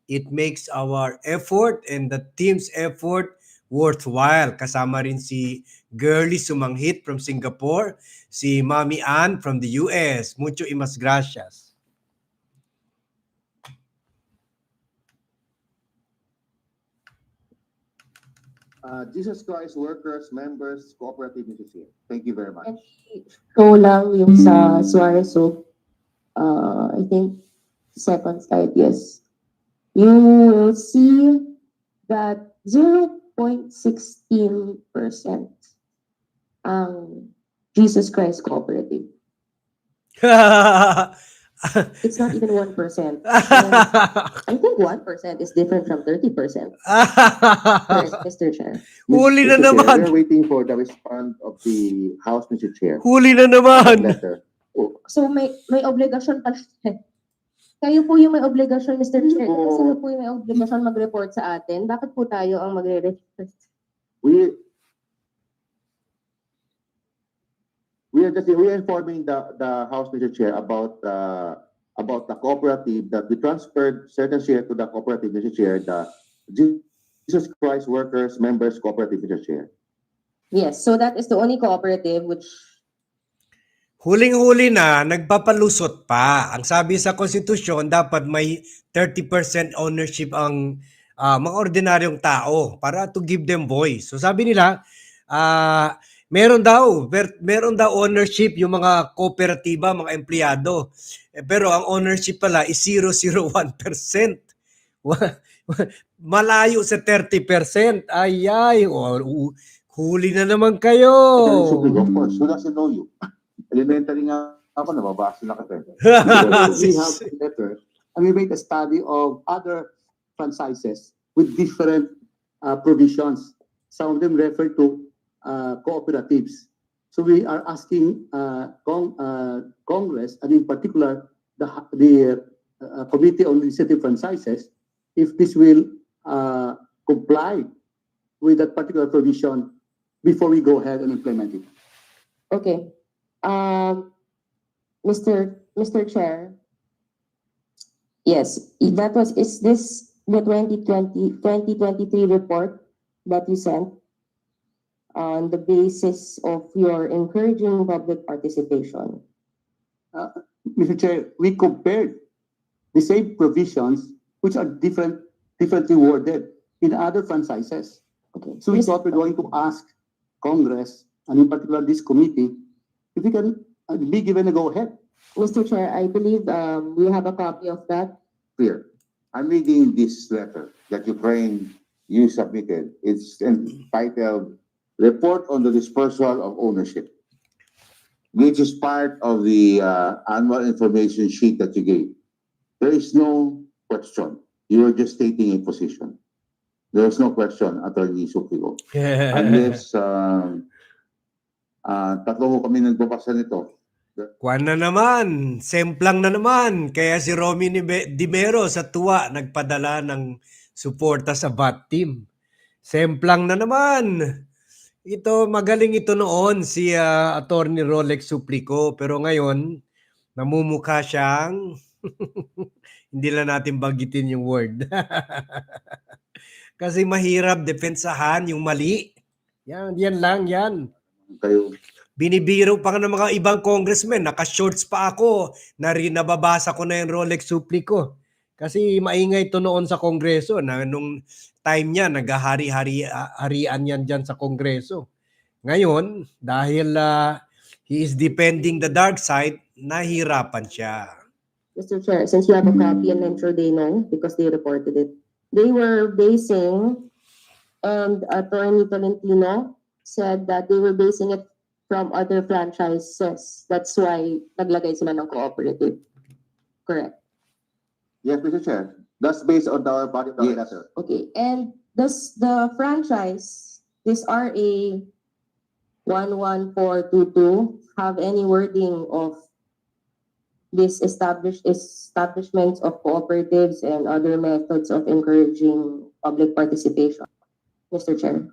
It makes our effort and the team's effort worthwhile. Kasama rin si Girly Sumanghit from Singapore, si Mami Ann from the US. Mucho imas gracias. Jesus Christ Workers Members Cooperative, Mr. Chair. Thank you very much. Show lang yung sa Suarez Soap. I think second slide, yes. You will see that 0.16% ang Jesus Christ Cooperative. It's not even 1%. I think 1% is different from 30%. Correct, Mr. Chair. Huli na Mr. Chair, naman. we're waiting for the response of the House, Mr. Chair. Huli na naman. Letter. So may obligasyon pala. Kayo po yung may obligasyon, Mr. Chair. Kasi sino po yung may obligasyon mag-report sa atin? Bakit po tayo ang magre-report? We are informing the House, Mr. Chair, about the cooperative that we transferred certain share to the cooperative, Mr. Chair, the Jesus Christ Workers Members Cooperative, Mr. Chair. Yes, so that is the only cooperative which Huling-huli na, nagpapalusot pa. Ang sabi sa konstitusyon, dapat may 30% ownership ang mga ordinaryong tao para to give them voice. So sabi nila, meron daw ownership yung mga kooperatiba, mga empleyado. Pero ang ownership pala is 001%. Malayo sa 30%. Ay, huli na naman kayo. Of course, who doesn't know you? Elementary nga ako, nababasa na kita. We have a letter and we made a study of other franchises with different provisions. Some of them refer to cooperatives. So we are asking Congress, and in particular the Committee on Legislative Franchises, if this will comply with that particular provision before we go ahead and implement it. okay. Mr. Chair, yes, is this the 2023 report that you sent on the basis of your encouraging public participation? Mr. Chair, we compared the same provisions which are differently worded in other franchises. Okay. So we thought we're going to ask Congress, and in particular this committee, if we can be given a go-ahead. Mr. Chair, I believe we have a copy of that. Clear. I'm reading this letter that you submitted. It's entitled Report on the Dispersal of Ownership, which is part of the annual information sheet that you gave. There is no question. You are just stating a position. There is no question, Attorney Sukigo. Unless tatlo ko kami nagbabasa nito. Kuwan na naman, semplang na naman. Kaya si Romy Dimero sa tuwa nagpadala ng suporta sa VAT team. Semplang na naman. Ito, magaling ito noon si Attorney Rolex Suplico. Pero ngayon, namumukha siyang, hindi lang natin bagitin yung word. Kasi mahirap depensahan yung mali. Yan lang yan. Kayo, Binibiro pa nga ng mga ibang congressmen, naka-shorts pa ako, nababasa ko na yung Rolex supli ko. Kasi maingay to noon sa Kongreso, na nung time niya, naghahari-harian yan dyan sa Kongreso. Ngayon, dahil he is defending the dark side, nahihirapan siya. Mr. Chair, since you have a copy and I'm sure they know because they reported it, they were basing, and Attorney Tolentino said that they were basing it from other franchises. That's why naglagay sila ng cooperative. Correct. Yes, Mr. Chair. That's based on our body of the Yes. letter. Okay, and does the franchise, this RA 11422, have any wording of this establishments of cooperatives and other methods of encouraging public participation? Mr. Chair.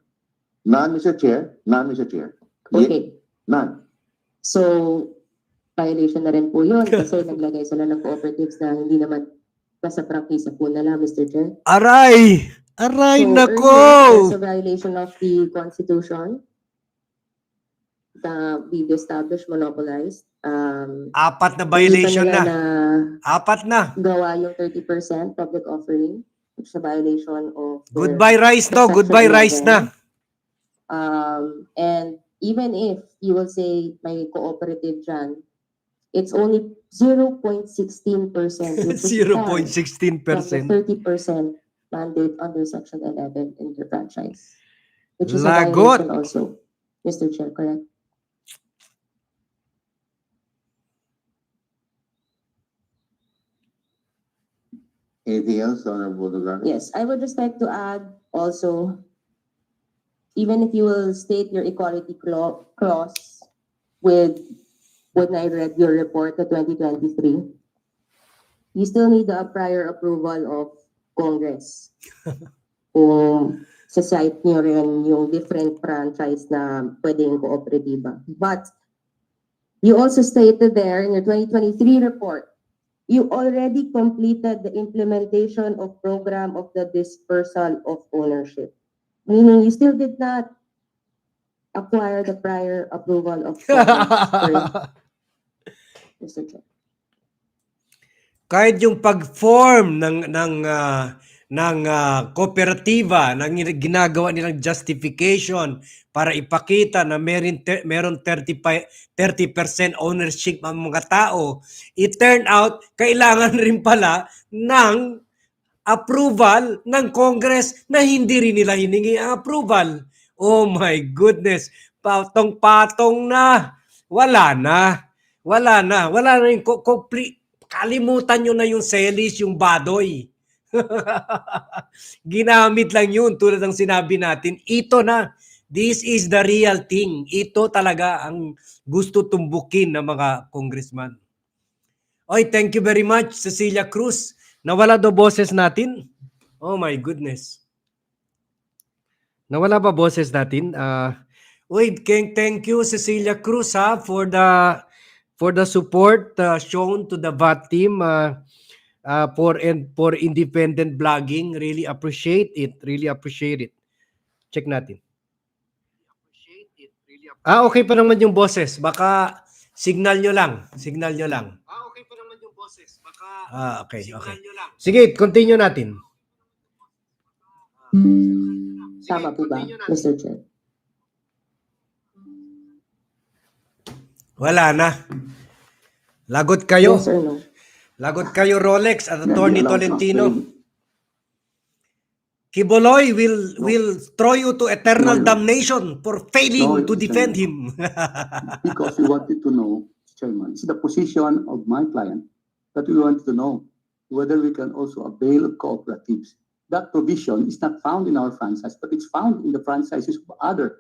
None, Mr. Chair. None, Mr. Chair. Okay, None. so violation na rin po yun kasi naglagay sila ng cooperatives na hindi naman nasa prangkisa po nila, Mr. Chair. Aray! Aray, So, nako! earlier, there's a violation of the Constitution. The video established, monopolized. Apat na violation hindi pa na. nila Apat na. gawa yung 30% public offering, which is a violation of their Goodbye rice to. Section Goodbye rice 11. na. And even if you will say may cooperative dyan, it's only 0.16%, which is far from the 0.16%. 30% mandate under Section 11 in the franchise, which is a Lagot. violation also, Mr. Chair, correct? Anything else, Honorable Lugar? Yes, I would just like to add also, even if you will state your equality clause with when I read your report, the 2023, you still need the prior approval of Congress. Kung sa site niyo rin yung different franchise na pwedeng kooperatiba. But you also stated there in your 2023 report, you already completed the implementation of program of the dispersal of ownership. Meaning you still did not acquire the prior approval of Congress. Correct, Mr. Chair. Kahit yung pag-form ng kooperatiba, ng ginagawa nilang justification para ipakita na meron 30% ownership ang mga tao, it turned out kailangan rin pala ng approval ng Congress na hindi rin nila hiningi ang approval. Oh my goodness, patong-patong na. Wala na yung kalimutan nyo na yung selis, yung badoy. Ginamit lang yun tulad ng sinabi natin. Ito na. This is the real thing. Ito talaga ang gusto tumbukin ng mga congressman. Oy, thank you very much, Cecilia Cruz. Nawala daw boses natin? Oh my goodness. Nawala ba boses natin? Thank you, Cecilia Cruz, for the support shown to the VAT team for independent blogging. Really appreciate it. Check natin. Okay pa naman yung boses. Baka signal nyo lang. Okay pa naman yung boses. Baka okay. Sige, continue natin. Tama po ba, Mr. Chair? Wala na. Lagot kayo. Yes or no? Lagot kayo, Rolex at Attorney Tolentino. Kiboloy will throw you to eternal damnation for failing to defend him. Because we wanted to know, Chairman, it's the position of my client that we wanted to know whether we can also avail of cooperatives. That provision is not found in our franchise, but it's found in the franchises of other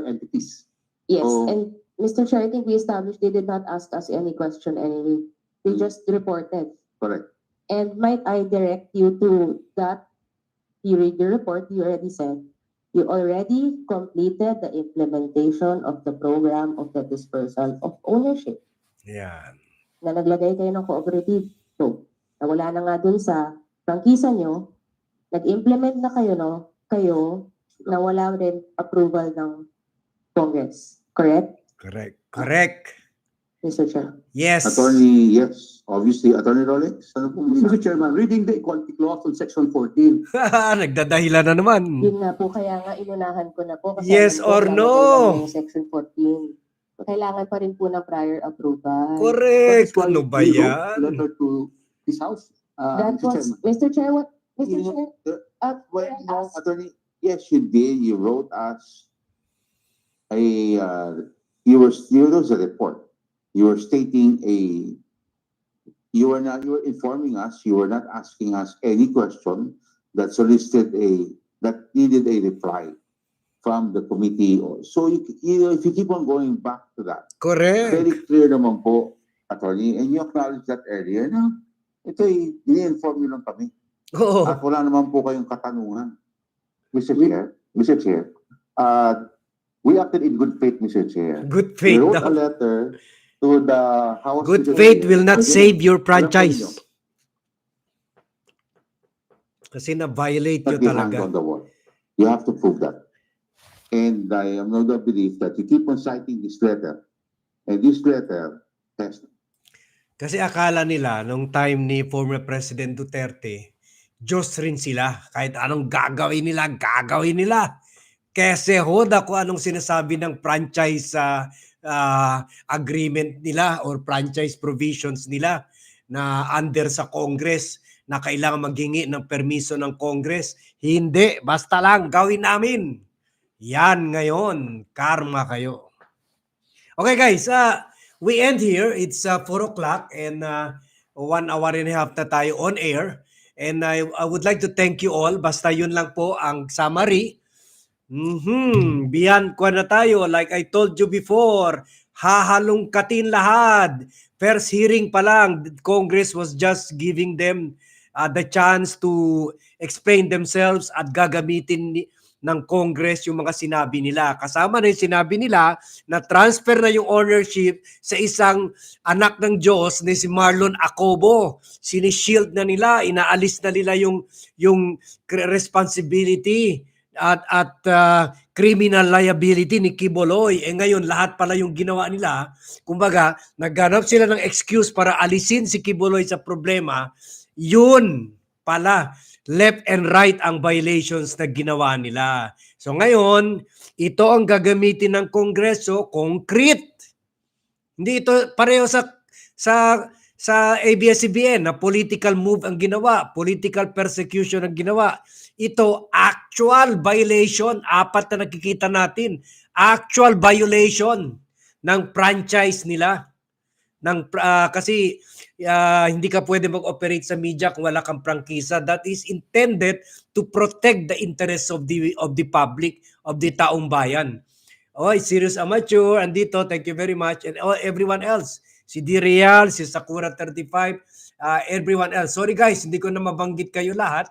entities. Yes, So- and Mr. Chair, I think we established they did not ask us any question anyway. They just reported. Correct. And might I direct you to that? You read your report, you already said, you already completed the implementation of the program of the dispersal of ownership. Yan. Na naglagay kayo ng cooperative. So, nawala na nga dun sa prangkisa nyo, nag-implement na kayo, na wala rin approval ng Congress. Correct, Correct. Mr. Chair? Yes. Attorney, yes, obviously, Attorney Rolex, ano po Mr. Chairman, reading the Equality Clause on Section 14, Nagdadahilan na naman. Yun nga po, kaya nga inunahan ko na po. Kasi Yes alam ko, or mamatay no? na yung Section 14. Kailangan pa rin po ng prior approval. that Correct. is why Ano ba we wrote a yan? letter to this House, That Mr. was, Chairman. Mr. Chair, what, Mr. You know, Chair? Well, can I no, ask? Attorney, yes, you did. You wrote us a, you were a report. You were stating you were informing us, you were not asking us any question that that needed a reply from the committee. So if you keep on going back to that, Correct. very clear naman po, Attorney, and you acknowledged that earlier, no? Ito ini-inform nyo lang kami. Oo. At wala naman po kayong katanungan. Mr. Chair, we acted in good faith, Mr. Chair. Good We faith wrote a daw. letter to the House. Good Speaker. faith will not save your Alam po ninyo, franchise. Kasi na-violate nyo Not your hands talaga. on the wall. You have to prove that. And I am of the belief that you keep on citing this letter. And this letter has Kasi akala nila, nung time ni former President Duterte, Diyos rin sila. Kahit anong gagawin nila. Kasi hoda kung anong sinasabi ng franchise agreement nila or franchise provisions nila na under sa Congress na kailangan maghingi ng permiso ng Congress. Hindi, basta lang gawin namin. Yan ngayon, karma kayo. Okay guys, we end here. It's 4 o'clock and 1 hour and a half na tayo on air. And I would like to thank you all. Basta yun lang po ang summary. Beyond ko na tayo. Like I told you before, hahalungkatin lahat. First hearing pa lang, Congress was just giving them the chance to explain themselves at gagamitin ng Congress yung mga sinabi nila. Kasama na yung sinabi nila na transfer na yung ownership sa isang anak ng Diyos ni si Marlon Acobo. Sinishield na nila, inaalis na nila yung responsibility at criminal liability ni Quiboloy. Ngayon, lahat pala yung ginawa nila. Kumbaga, naghanap sila ng excuse para alisin si Quiboloy sa problema. Yun pala, left and right ang violations na ginawa nila. So ngayon, ito ang gagamitin ng Kongreso, concrete. Hindi ito pareho sa ABS-CBN na political move ang ginawa, political persecution ang ginawa. Ito, actual violation, 4 na nakikita natin, actual violation ng franchise nila. Kasi hindi ka pwede mag-operate sa media kung wala kang prangkisa. That is intended to protect the interests of the public, of the taong bayan. Oh, Serious Amateur, andito, thank you very much. And everyone else, si D. Real, si Sakura 35, everyone else. Sorry guys, hindi ko na mabanggit kayo lahat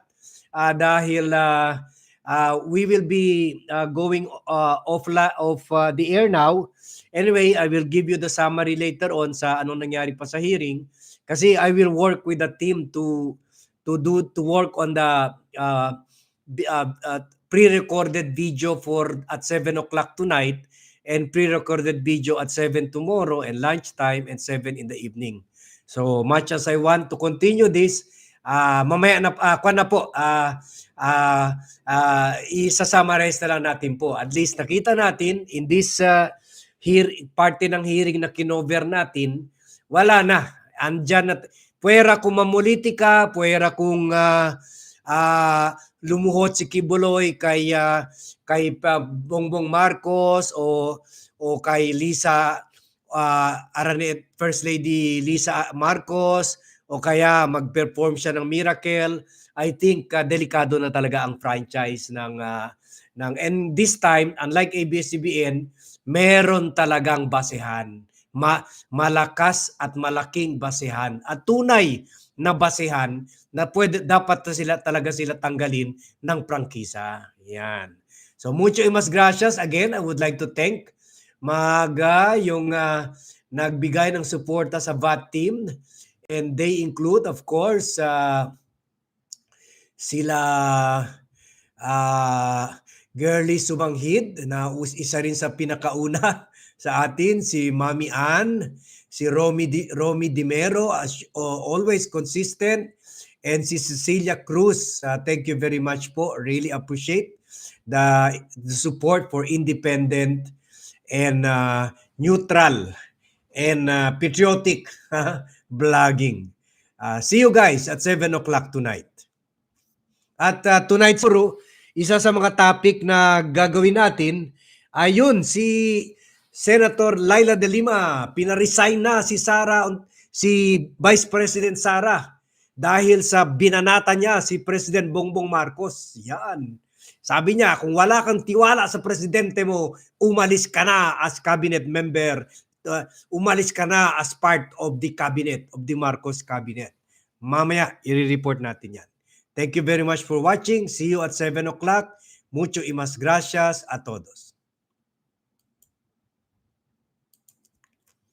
dahil we will be going off the air now. Anyway, I will give you the summary later on sa anong nangyari pa sa hearing kasi I will work with the team to work on the pre-recorded video at 7 o'clock tonight and pre-recorded video at 7 tomorrow and lunchtime and 7 in the evening. So much as I want to continue this, mamaya na po isa-summarize na lang natin po. At least nakita natin in this parte ng hearing na kinover natin, wala na. Andyan na. Puwera kung mamulitika, puwera kung lumuhot si Quiboloy kay Bongbong Marcos o kay Lisa First Lady Lisa Marcos o kaya mag-perform siya ng miracle. I think delikado na talaga ang franchise ng and this time unlike ABS-CBN, meron talagang basehan. Malakas at malaking basehan at tunay na basehan na dapat talaga sila tanggalin ng prangkisa. Yan. So mucho mas gracias. Again, I would like to thank Maga yung nagbigay ng suporta sa VAT team and they include of course sila Girlie Subanghid na isa rin sa pinakauna sa atin, si Mami Ann, si Romy Dimero, as always consistent, and si Cecilia Cruz. Thank you very much po. Really appreciate the support for independent and neutral and patriotic vlogging. See you guys at 7 o'clock tonight. At tonight, puro, isa sa mga topic na gagawin natin, ayun, si Senator Laila de Lima, pinaresign na si Vice President Sara dahil sa binanata niya si President Bongbong Marcos. Yan. Sabi niya, kung wala kang tiwala sa presidente mo, umalis ka na as cabinet member, umalis ka na as part of the cabinet, of the Marcos cabinet. Mamaya, i-report natin yan. Thank you very much for watching. See you at 7 o'clock. Mucho y más gracias a todos.